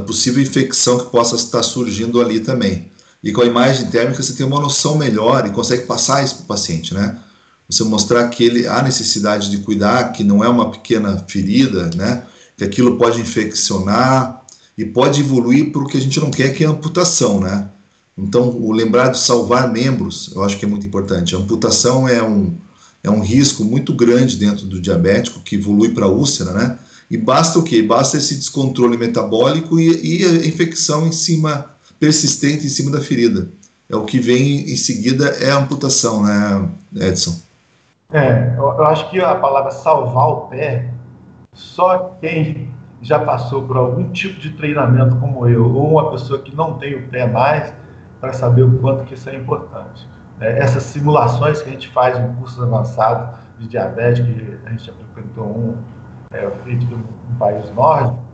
possível infecção que possa estar surgindo ali também. E com a imagem térmica você tem uma noção melhor e consegue passar isso para o paciente, né? Você mostrar que há necessidade de cuidar, que não é uma pequena ferida, né? Que aquilo pode infeccionar e pode evoluir para o que a gente não quer, que é a amputação, né? Então, o lembrar de salvar membros, eu acho que é muito importante. A amputação é um risco muito grande dentro do diabético, que evolui para a úlcera, né? E basta o quê? Basta esse descontrole metabólico e a infecção persistente em cima da ferida. É o que vem em seguida, é a amputação, né, Edson? Eu acho que a palavra salvar o pé, só quem já passou por algum tipo de treinamento como eu, ou uma pessoa que não tem o pé mais, para saber o quanto que isso é importante. Essas simulações que a gente faz em cursos avançados de diabetes, que a gente apresentou feito no país nórdico,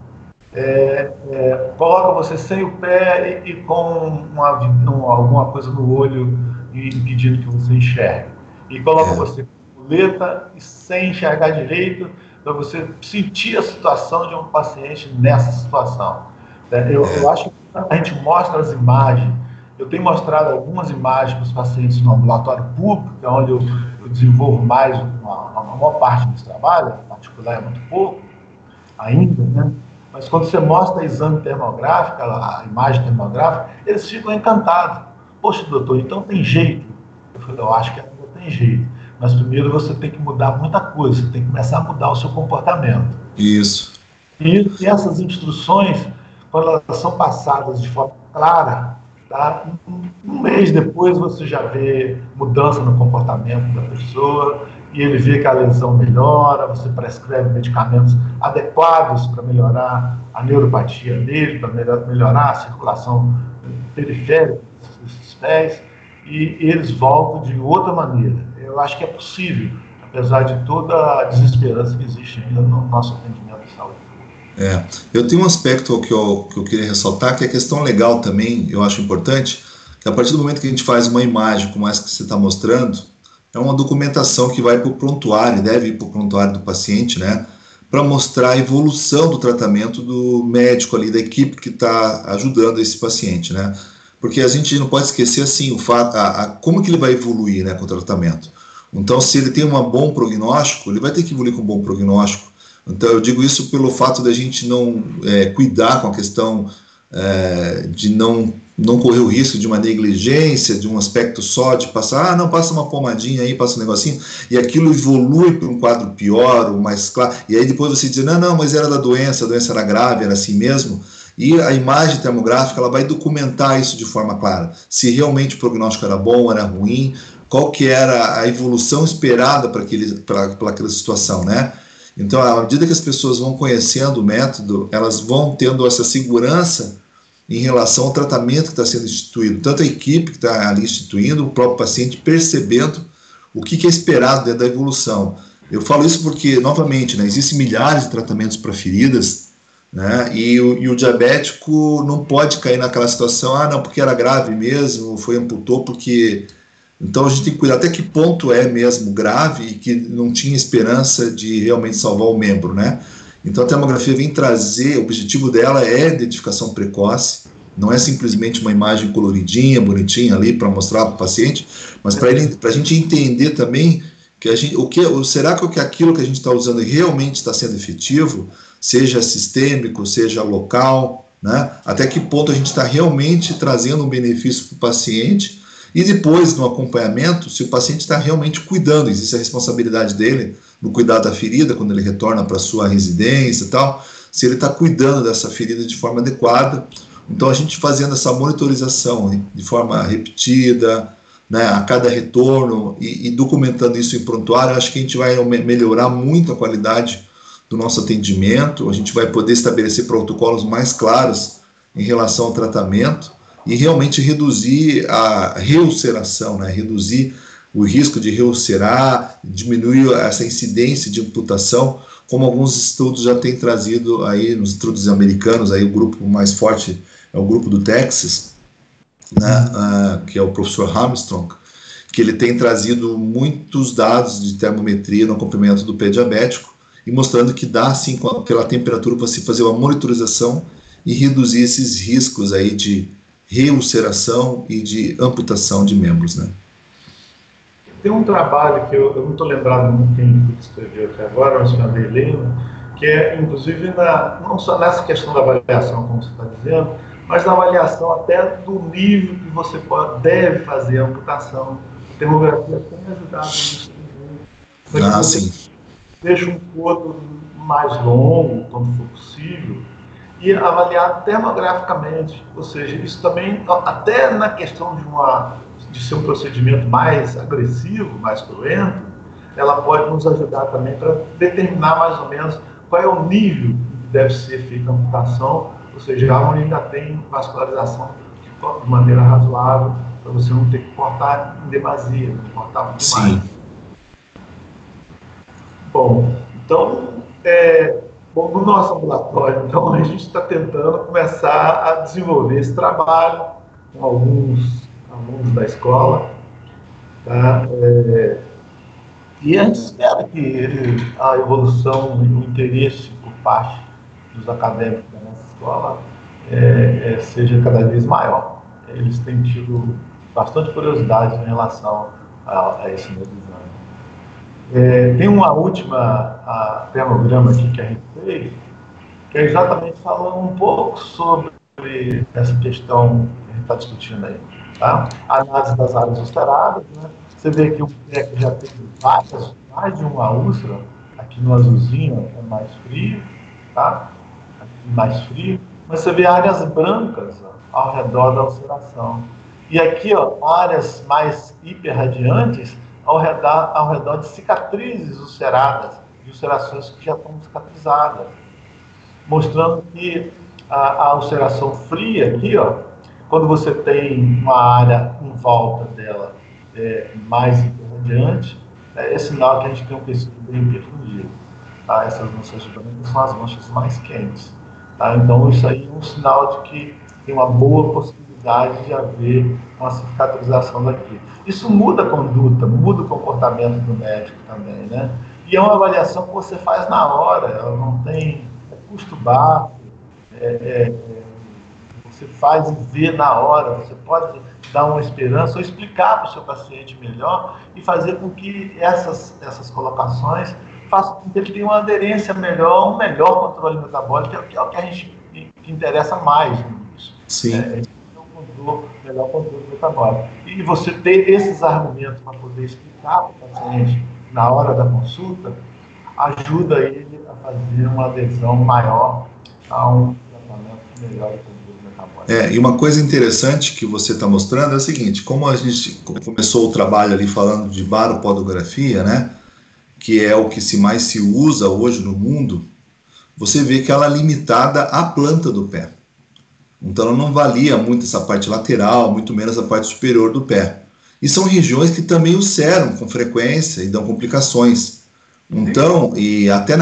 coloca você sem o pé e com alguma coisa no olho impedindo que você enxergue. E coloca você com muleta e sem enxergar direito, para você sentir a situação de um paciente nessa situação. Eu acho que a gente mostra as imagens. Eu tenho mostrado algumas imagens para os pacientes no ambulatório público, que é onde eu desenvolvo mais a maior parte dos trabalhos, particular é muito pouco ainda, né? Mas quando você mostra exame termográfico, a imagem termográfica, eles ficam encantados. Poxa, doutor, então tem jeito? Eu falei, eu acho que ainda tem jeito. Mas primeiro você tem que mudar muita coisa, você tem que começar a mudar o seu comportamento. Isso. E essas instruções, quando elas são passadas de forma clara, tá? Um mês depois você já vê mudança no comportamento da pessoa e ele vê que a lesão melhora, você prescreve medicamentos adequados para melhorar a neuropatia dele, para melhorar a circulação periférica desses pés, e eles voltam de outra maneira. Eu acho que é possível, apesar de toda a desesperança que existe ainda no nosso atendimento de saúde. Eu tenho um aspecto que eu queria ressaltar, que é a questão legal também, eu acho importante, que a partir do momento que a gente faz uma imagem como essa que você está mostrando, é uma documentação que vai para o prontuário, deve ir para o prontuário do paciente, né, para mostrar a evolução do tratamento do médico ali, da equipe que está ajudando esse paciente, né, porque a gente não pode esquecer, assim, o fato, como que ele vai evoluir, né, com o tratamento. Então, se ele tem um bom prognóstico, ele vai ter que evoluir com um bom prognóstico. Então, eu digo isso pelo fato da gente não cuidar com a questão de não correr o risco de uma negligência, de um aspecto só, de passar, não, passa uma pomadinha aí, passa um negocinho, e aquilo evolui para um quadro pior, ou mais claro, e aí depois você diz, não, mas era da doença, a doença era grave, era assim mesmo, e a imagem termográfica, ela vai documentar isso de forma clara, se realmente o prognóstico era bom, era ruim, qual que era a evolução esperada para aquela situação, né? Então, à medida que as pessoas vão conhecendo o método, elas vão tendo essa segurança em relação ao tratamento que está sendo instituído. Tanto a equipe que está ali instituindo, o próprio paciente percebendo o que é esperado dentro da evolução. Eu falo isso porque, novamente, né, existem milhares de tratamentos para feridas, né, e o diabético não pode cair naquela situação, não, porque era grave mesmo, foi amputou porque... Então, a gente tem que cuidar até que ponto é mesmo grave e que não tinha esperança de realmente salvar o membro, né? Então, a termografia vem trazer, o objetivo dela é a identificação precoce, não é simplesmente uma imagem coloridinha, bonitinha ali para mostrar para o paciente, mas para a gente entender também que será que aquilo que a gente está usando realmente está sendo efetivo, seja sistêmico, seja local, né? Até que ponto a gente está realmente trazendo um benefício para o paciente. E depois, no acompanhamento, se o paciente está realmente cuidando, existe a responsabilidade dele no cuidado da ferida, quando ele retorna para a sua residência e tal, se ele está cuidando dessa ferida de forma adequada. Então, a gente fazendo essa monitorização de forma repetida, né, a cada retorno, e documentando isso em prontuário, acho que a gente vai melhorar muito a qualidade do nosso atendimento, a gente vai poder estabelecer protocolos mais claros em relação ao tratamento, e realmente reduzir a reulceração, né? Reduzir o risco de reulcerar, diminuir essa incidência de amputação, como alguns estudos já têm trazido aí nos estudos americanos, aí o grupo mais forte é o grupo do Texas, né? Que é o professor Armstrong, que ele tem trazido muitos dados de termometria no acompanhamento do pé diabético, e mostrando que dá, sim, pela temperatura, para se fazer uma monitorização e reduzir esses riscos aí de reulceração e de amputação de membros, né? Tem um trabalho que eu não estou lembrado muito quem escreveu aqui agora, mas eu andei lendo, que é, inclusive, não só nessa questão da avaliação, como você está dizendo, mas na avaliação até do nível que você deve fazer a amputação. A termografia tem ajudado nisso também. Sim. Deixa um coto mais longo, quando for possível, e avaliar termograficamente, ou seja, isso também, até na questão de ser um procedimento mais agressivo, mais cruento, ela pode nos ajudar também para determinar mais ou menos qual é o nível que deve ser feita a amputação, ou seja, onde ainda tem vascularização de maneira razoável, para você não ter que cortar em demasia, não cortar muito demais. Bom, então, no nosso ambulatório, então, a gente está tentando começar a desenvolver esse trabalho com alguns alunos da escola, tá? E a gente espera que a evolução e o interesse por parte dos acadêmicos da nossa escola seja cada vez maior. Eles têm tido bastante curiosidade em relação a esse novo exame. Tem uma última termograma aqui que a gente fez, que é exatamente falando um pouco sobre essa questão que a gente está discutindo aí. Tá? A análise das áreas ulceradas, né? Você vê que o pé que já tem mais de uma úlcera, aqui no azulzinho é mais frio, tá? Aqui mais frio, mas você vê áreas brancas ao redor da ulceração. E aqui, áreas mais hiperradiantes, ao redor de cicatrizes ulceradas, de ulcerações que já estão cicatrizadas, mostrando que a ulceração fria aqui, ó, quando você tem uma área em volta dela mais irradiante, é sinal que a gente tem um tecido bem definido. Tá? Essas manchas brancas são as manchas mais quentes. Tá? Então, isso aí é um sinal de que tem uma boa possibilidade de haver uma cicatrização daqui. Isso muda a conduta, muda o comportamento do médico também, né? E é uma avaliação que você faz na hora, ela não tem custo baixo, você faz e vê na hora, você pode dar uma esperança ou explicar para o seu paciente melhor e fazer com que essas colocações façam com que ele tenha uma aderência melhor, um melhor controle metabólico, que é o que a gente que interessa mais nisso. Sim. Melhor controle metabólico. E você ter esses argumentos para poder explicar para o paciente na hora da consulta, ajuda ele a fazer uma adesão maior a um tratamento melhor de controle metabólico. E uma coisa interessante que você está mostrando é o seguinte, como a gente começou o trabalho ali falando de baropodografia, né, que é o que mais se usa hoje no mundo, você vê que ela é limitada à planta do pé. Então ela não valia muito essa parte lateral, muito menos a parte superior do pé. E são regiões que também ulceram com frequência e dão complicações. Então, e até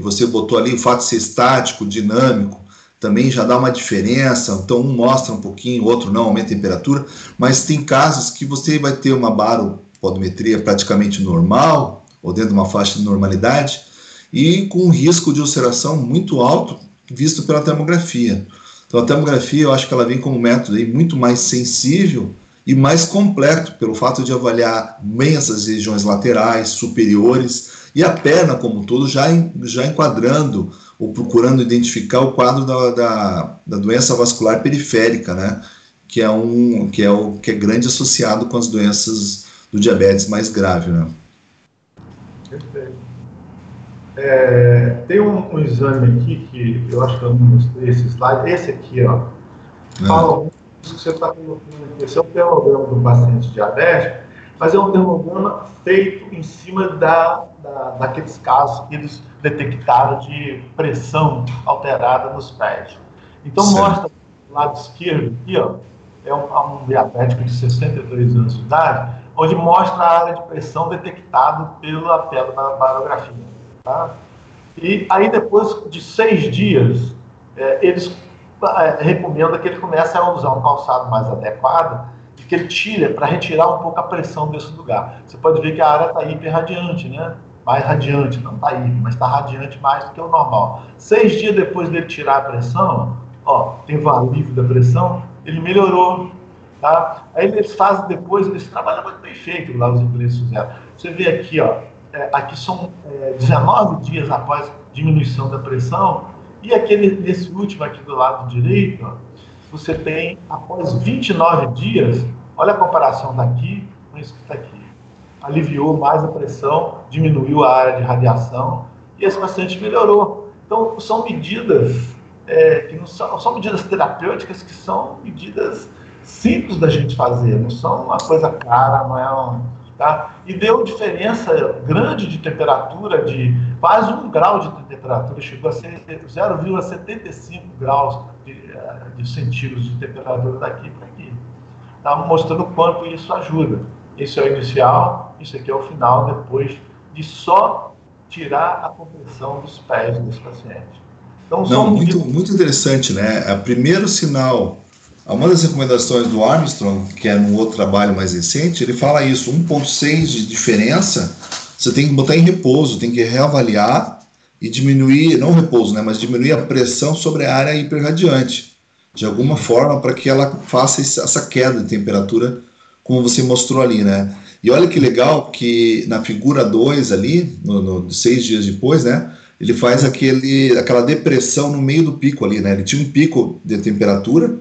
você botou ali o fato de ser estático, dinâmico, também já dá uma diferença. Então um mostra um pouquinho, o outro não, aumenta a temperatura. Mas tem casos que você vai ter uma baropodometria praticamente normal, ou dentro de uma faixa de normalidade, e com um risco de ulceração muito alto, visto pela termografia. Então a termografia, eu acho que ela vem como método aí muito mais sensível e mais completo, pelo fato de avaliar bem essas regiões laterais, superiores, e a perna como um todo, já enquadrando ou procurando identificar o quadro da doença vascular periférica, né? Que é grande associado com as doenças do diabetes mais grave, né? Perfeito. Tem um exame aqui que eu acho que eu não mostrei esse slide. Esse aqui, ó, fala isso que você está colocando. Esse é o termograma do paciente diabético, mas é um termograma feito em cima daqueles casos que eles detectaram de pressão alterada nos pés. Então, mostra do lado esquerdo aqui, ó, é um diabético de 62 anos de idade, onde mostra a área de pressão detectada pela barografia. Tá? E aí, depois de 6 dias, eles recomendam que ele comece a usar um calçado mais adequado e que ele tire para retirar um pouco a pressão desse lugar. Você pode ver que a área está hiperradiante, né? Mais radiante, não está hiper, mas está radiante mais do que o normal. 6 dias depois dele tirar a pressão, ó, teve um alívio da pressão, ele melhorou. Tá? Aí eles fazem depois, eles trabalham muito bem feito lá, os ingleses fizeram. Você vê aqui, ó, aqui são 19 dias após diminuição da pressão, e nesse último aqui do lado direito, ó, você tem, após 29 dias, olha a comparação daqui com isso que está aqui. Aliviou mais a pressão, diminuiu a área de radiação, e esse paciente melhorou. Então, são medidas que não são medidas terapêuticas, que são medidas simples da gente fazer, não são uma coisa cara, não é tá? E deu diferença grande de temperatura, de quase 1 grau de temperatura, chegou a ser 0,75 graus de centígrados de temperatura daqui para aqui. Tá mostrando o quanto isso ajuda. Esse é o inicial, isso aqui é o final, depois de só tirar a compressão dos pés desse paciente. Então, muito interessante, né? O primeiro sinal, uma das recomendações do Armstrong, que é num outro trabalho mais recente, ele fala isso, 1,6 de diferença, você tem que botar em repouso, tem que reavaliar e diminuir, não repouso, né, mas diminuir a pressão sobre a área hiperradiante, de alguma forma, para que ela faça essa queda de temperatura, como você mostrou ali, né. E olha que legal que na figura 2 ali, 6 dias depois, né, ele faz aquela depressão no meio do pico ali, né, ele tinha um pico de temperatura,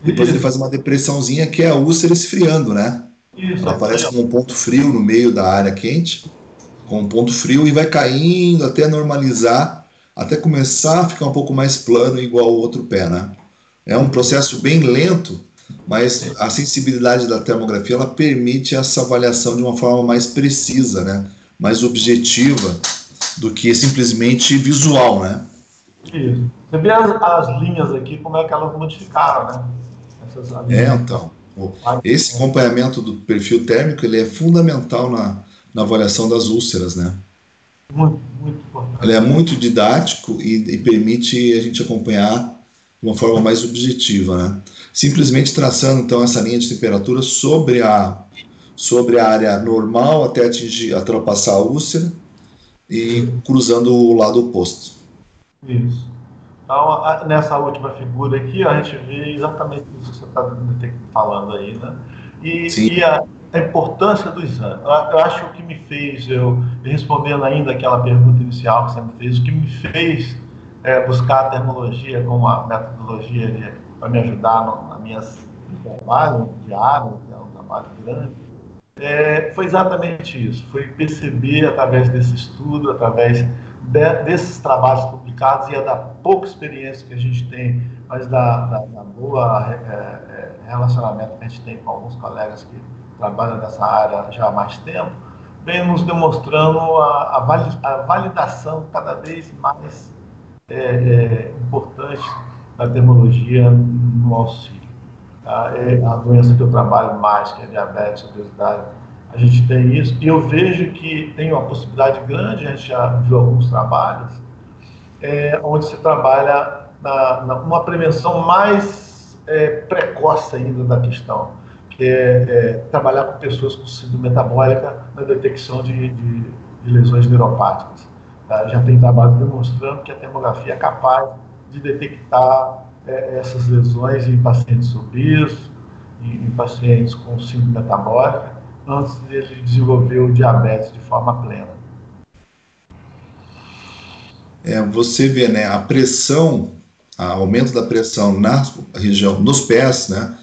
depois ele faz uma depressãozinha que é a úlcera esfriando, né? Isso, ela aparece como um ponto frio no meio da área quente, com um ponto frio, e vai caindo até normalizar, até começar a ficar um pouco mais plano, igual o outro pé, né? É um processo bem lento, mas a sensibilidade da termografia, ela permite essa avaliação de uma forma mais precisa, né? Mais objetiva do que simplesmente visual, né? Isso. Você vê as linhas aqui, como é que elas modificaram, né? Essas linhas. Então, esse acompanhamento do perfil térmico, ele é fundamental na avaliação das úlceras, né? Muito, muito importante. Ele é muito didático e permite a gente acompanhar de uma forma mais objetiva, né? Simplesmente traçando, então, essa linha de temperatura sobre a área normal até ultrapassar a úlcera e cruzando o lado oposto. Isso. Então, nessa última figura aqui, a gente vê exatamente isso que você está falando aí, né? E a importância do exame. Eu acho que o que me fez, respondendo ainda aquela pergunta inicial que você me fez, o que me fez buscar a termologia como uma metodologia para me ajudar no meu trabalho diário, que é um trabalho grande, foi exatamente isso. Foi perceber, através desse estudo, através desses trabalhos publicados e da pouca experiência que a gente tem, mas da boa relacionamento que a gente tem com alguns colegas que trabalham nessa área já há mais tempo, vem nos demonstrando a validação cada vez mais importante da termologia no auxílio. Tá? A doença que eu trabalho mais, que é a diabetes, a obesidade, a gente tem isso, e eu vejo que tem uma possibilidade grande, a gente já viu alguns trabalhos, onde se trabalha numa prevenção mais precoce ainda da questão, que é trabalhar com pessoas com síndrome metabólica na detecção de lesões neuropáticas. Tá? Já tem trabalho demonstrando que a termografia é capaz de detectar essas lesões em pacientes obesos, em pacientes com síndrome metabólica, antes de ele desenvolver o diabetes de forma plena. Você vê, né, a pressão, o aumento da pressão na região, nos pés, né,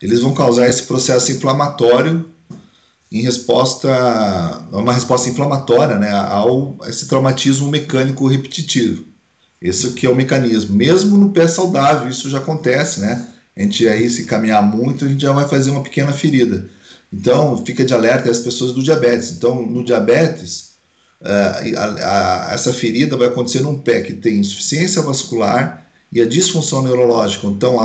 eles vão causar esse processo inflamatório em uma resposta inflamatória, né, a esse traumatismo mecânico repetitivo. Esse que é o mecanismo. Mesmo no pé saudável, isso já acontece, né? A gente aí, se caminhar muito, a gente já vai fazer uma pequena ferida. Então, fica de alerta as pessoas do diabetes. Então, no diabetes, essa ferida vai acontecer num pé que tem insuficiência vascular e a disfunção neurológica. Então,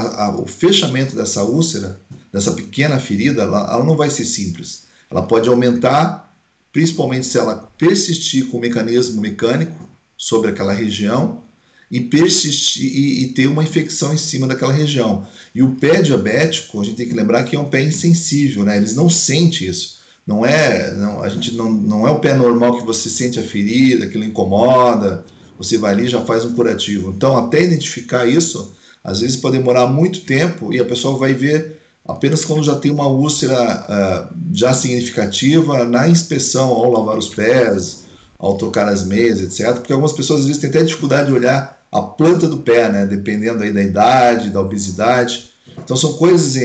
o fechamento dessa úlcera, dessa pequena ferida, ela não vai ser simples. Ela pode aumentar, principalmente se ela persistir com o mecanismo mecânico sobre aquela região, e persistir e ter uma infecção em cima daquela região. E o pé diabético, a gente tem que lembrar que é um pé insensível, né? Eles não sentem isso. Não é o pé normal que você sente a ferida, que ele incomoda, você vai ali e já faz um curativo. Então, até identificar isso, às vezes pode demorar muito tempo e a pessoa vai ver apenas quando já tem uma úlcera já significativa na inspeção, ao lavar os pés, ao trocar as meias, etc. Porque algumas pessoas às vezes têm até dificuldade de olhar a planta do pé, né? Dependendo aí da idade, da obesidade. Então são coisas,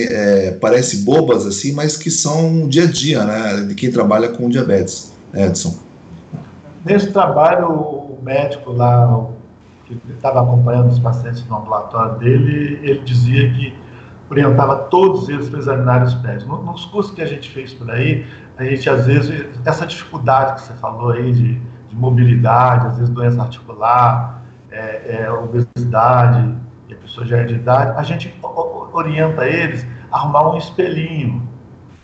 parecem bobas assim, mas que são dia a dia, né? De quem trabalha com diabetes. Edson. Nesse trabalho, o médico lá, que estava acompanhando os pacientes no ambulatório dele, ele dizia que orientava todos eles para examinarem os pés. Nos cursos que a gente fez por aí, a gente, às vezes, essa dificuldade que você falou aí de mobilidade, às vezes doença articular, obesidade, e a pessoa já é de idade, a gente orienta eles a arrumar um espelhinho,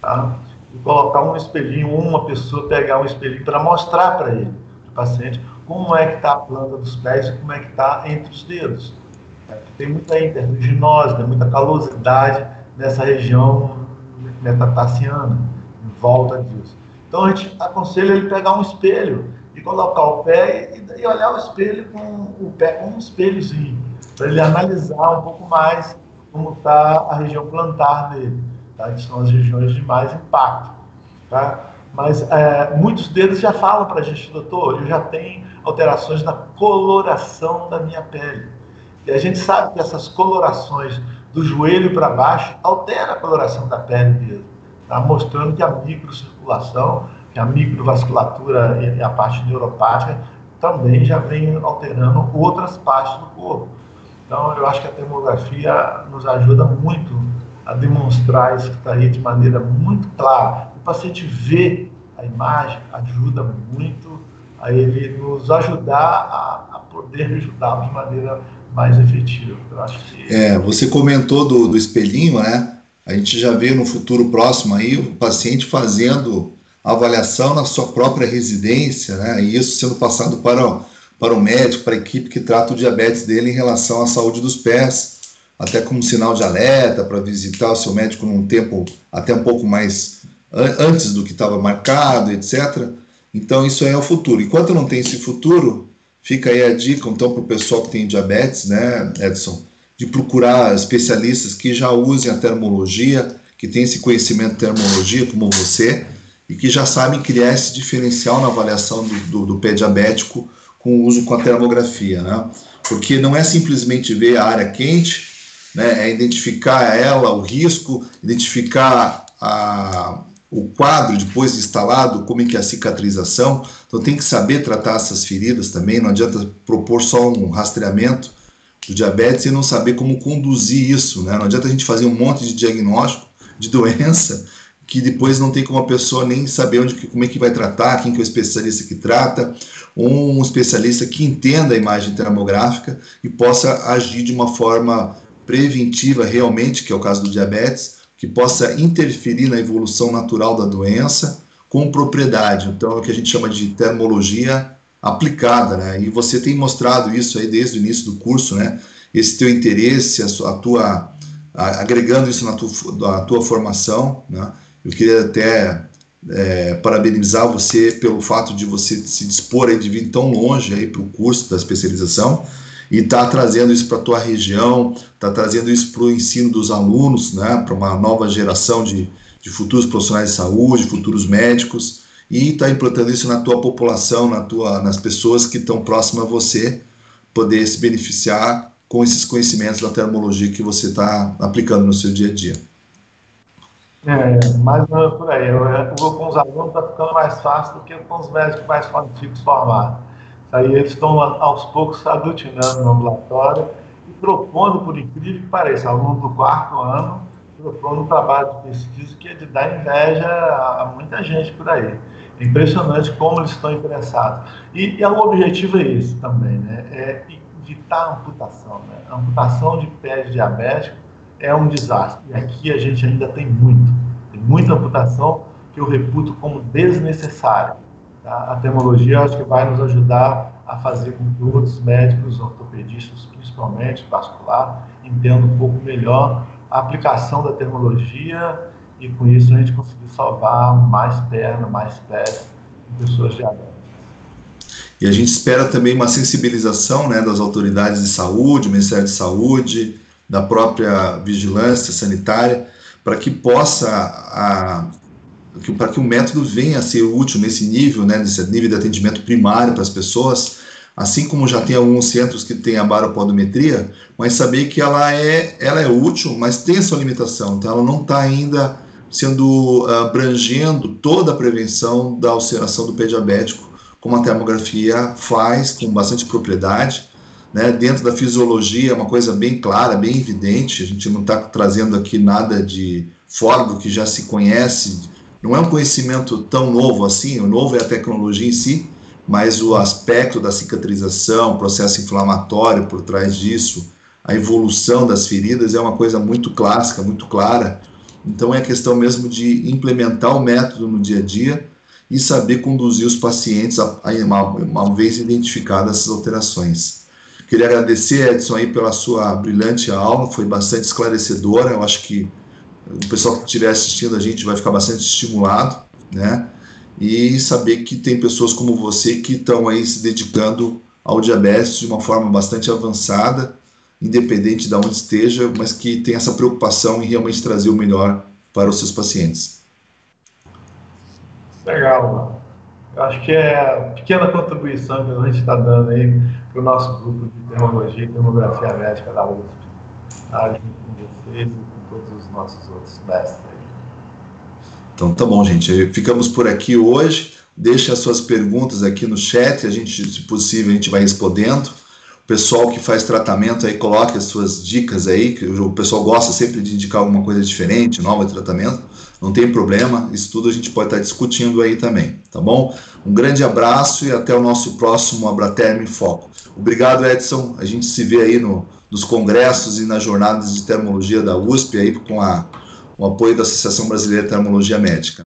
tá? E colocar um espelhinho, uma pessoa pegar um espelhinho para mostrar para ele, para o paciente, como é que está a planta dos pés e como é que está entre os dedos. Tem muita interliginose, tem muita calosidade nessa região metatarsiana, em volta disso. Então a gente aconselha ele pegar um espelho e colocar o pé e olhar o espelho com o pé com um espelhozinho, para ele analisar um pouco mais como está a região plantar dele, tá? Que são as regiões de mais impacto. Tá? Mas muitos deles já falam para a gente, doutor, eu já tenho alterações na coloração da minha pele. E a gente sabe que essas colorações do joelho para baixo alteram a coloração da pele dele, tá? Mostrando que a microcirculação, que a microvasculatura e a parte neuropática também já vem alterando outras partes do corpo. Então, eu acho que a termografia nos ajuda muito a demonstrar isso que está aí de maneira muito clara. O paciente vê a imagem, ajuda muito a ele nos ajudar a poder ajudá-lo de maneira mais efetiva. Eu acho que... Você comentou do espelhinho, né? A gente já vê no futuro próximo aí o paciente fazendo a avaliação na sua própria residência, né? E isso sendo passado para o médico, para a equipe que trata o diabetes dele em relação à saúde dos pés, até como sinal de alerta para visitar o seu médico num tempo até um pouco mais antes do que estava marcado, etc. Então isso é o futuro. Enquanto não tem esse futuro, fica aí a dica, então, para o pessoal que tem diabetes, né, Edson, de procurar especialistas que já usem a termologia, que tem esse conhecimento de termologia, como você, e que já sabem criar esse diferencial na avaliação do pé diabético com o uso com a termografia, né? Porque não é simplesmente ver a área quente, né, é identificar ela, o risco, identificar o quadro depois de instalado, como é que é a cicatrização. Então tem que saber tratar essas feridas também, não adianta propor só um rastreamento do diabetes e não saber como conduzir isso, né? Não adianta a gente fazer um monte de diagnóstico de doença que depois não tem como a pessoa nem saber como é que vai tratar, quem que é o especialista que trata, ou um especialista que entenda a imagem termográfica e possa agir de uma forma preventiva realmente, que é o caso do diabetes, que possa interferir na evolução natural da doença com propriedade. Então, é o que a gente chama de termologia aplicada, né? E você tem mostrado isso aí desde o início do curso, né? Esse teu interesse, agregando isso na tua formação, né? Eu queria até parabenizar você pelo fato de você se dispor aí de vir tão longe aí para o curso da especialização e tá trazendo isso para a tua região, tá trazendo isso para o ensino dos alunos, né? Para uma nova geração de futuros profissionais de saúde, futuros médicos, e está implantando isso na tua população, nas pessoas que estão próximas a você, poder se beneficiar com esses conhecimentos da termologia que você está aplicando no seu dia a dia. Mas não é por aí. Com os alunos está ficando mais fácil do que com os médicos mais antigos formados. Aí eles estão, aos poucos, aglutinando no ambulatório e propondo, por incrível que pareça, aluno do 4º ano, propondo um trabalho de pesquisa que é de dar inveja a muita gente por aí. É impressionante como eles estão interessados. E o objetivo é esse também, né? É evitar a amputação, né? A amputação de pé diabético é um desastre. E aqui a gente ainda tem muita amputação que eu reputo como desnecessária. Tá? A termologia, acho que vai nos ajudar a fazer com que outros médicos, ortopedistas, principalmente vascular, entendam um pouco melhor a aplicação da termologia e com isso a gente conseguir salvar mais perna, mais pés de pessoas diabéticas. E a gente espera também uma sensibilização, né, das autoridades de saúde, do Ministério de Saúde, da própria vigilância sanitária, para que para que o método venha a ser útil nesse nível, né, nesse nível de atendimento primário para as pessoas, assim como já tem alguns centros que têm a baropodometria, mas saber que ela é útil, mas tem a sua limitação, então ela não está ainda abrangendo toda a prevenção da ulceração do pé diabético, como a termografia faz, com bastante propriedade, né? Dentro da fisiologia é uma coisa bem clara, bem evidente, a gente não está trazendo aqui nada de fora do que já se conhece, não é um conhecimento tão novo assim, o novo é a tecnologia em si, mas o aspecto da cicatrização, o processo inflamatório por trás disso, a evolução das feridas é uma coisa muito clássica, muito clara. Então é questão mesmo de implementar o método no dia a dia e saber conduzir os pacientes uma vez identificadas essas alterações. Queria agradecer, Edson, aí pela sua brilhante aula, foi bastante esclarecedora, eu acho que o pessoal que estiver assistindo a gente vai ficar bastante estimulado, né? E saber que tem pessoas como você que estão aí se dedicando ao diabetes de uma forma bastante avançada, independente de onde esteja, mas que tem essa preocupação em realmente trazer o melhor para os seus pacientes. Legal, mano. Eu acho que é a pequena contribuição que a gente está dando aí para o nosso grupo de termologia e termografia médica da USP, tá? Junto com vocês e com todos os nossos outros mestres aí. Então tá bom, gente, ficamos por aqui hoje, deixe as suas perguntas aqui no chat, a gente, se possível, a gente vai respondendo. pessoal que faz tratamento aí coloque as suas dicas aí, que o pessoal gosta sempre de indicar alguma coisa diferente, nova de tratamento, não tem problema, isso tudo a gente pode estar discutindo aí também, tá bom? Um grande abraço e até o nosso próximo Abraterm em Foco. Obrigado, Edson, a gente se vê aí nos congressos e nas jornadas de termologia da USP aí com o apoio da Associação Brasileira de Termologia Médica.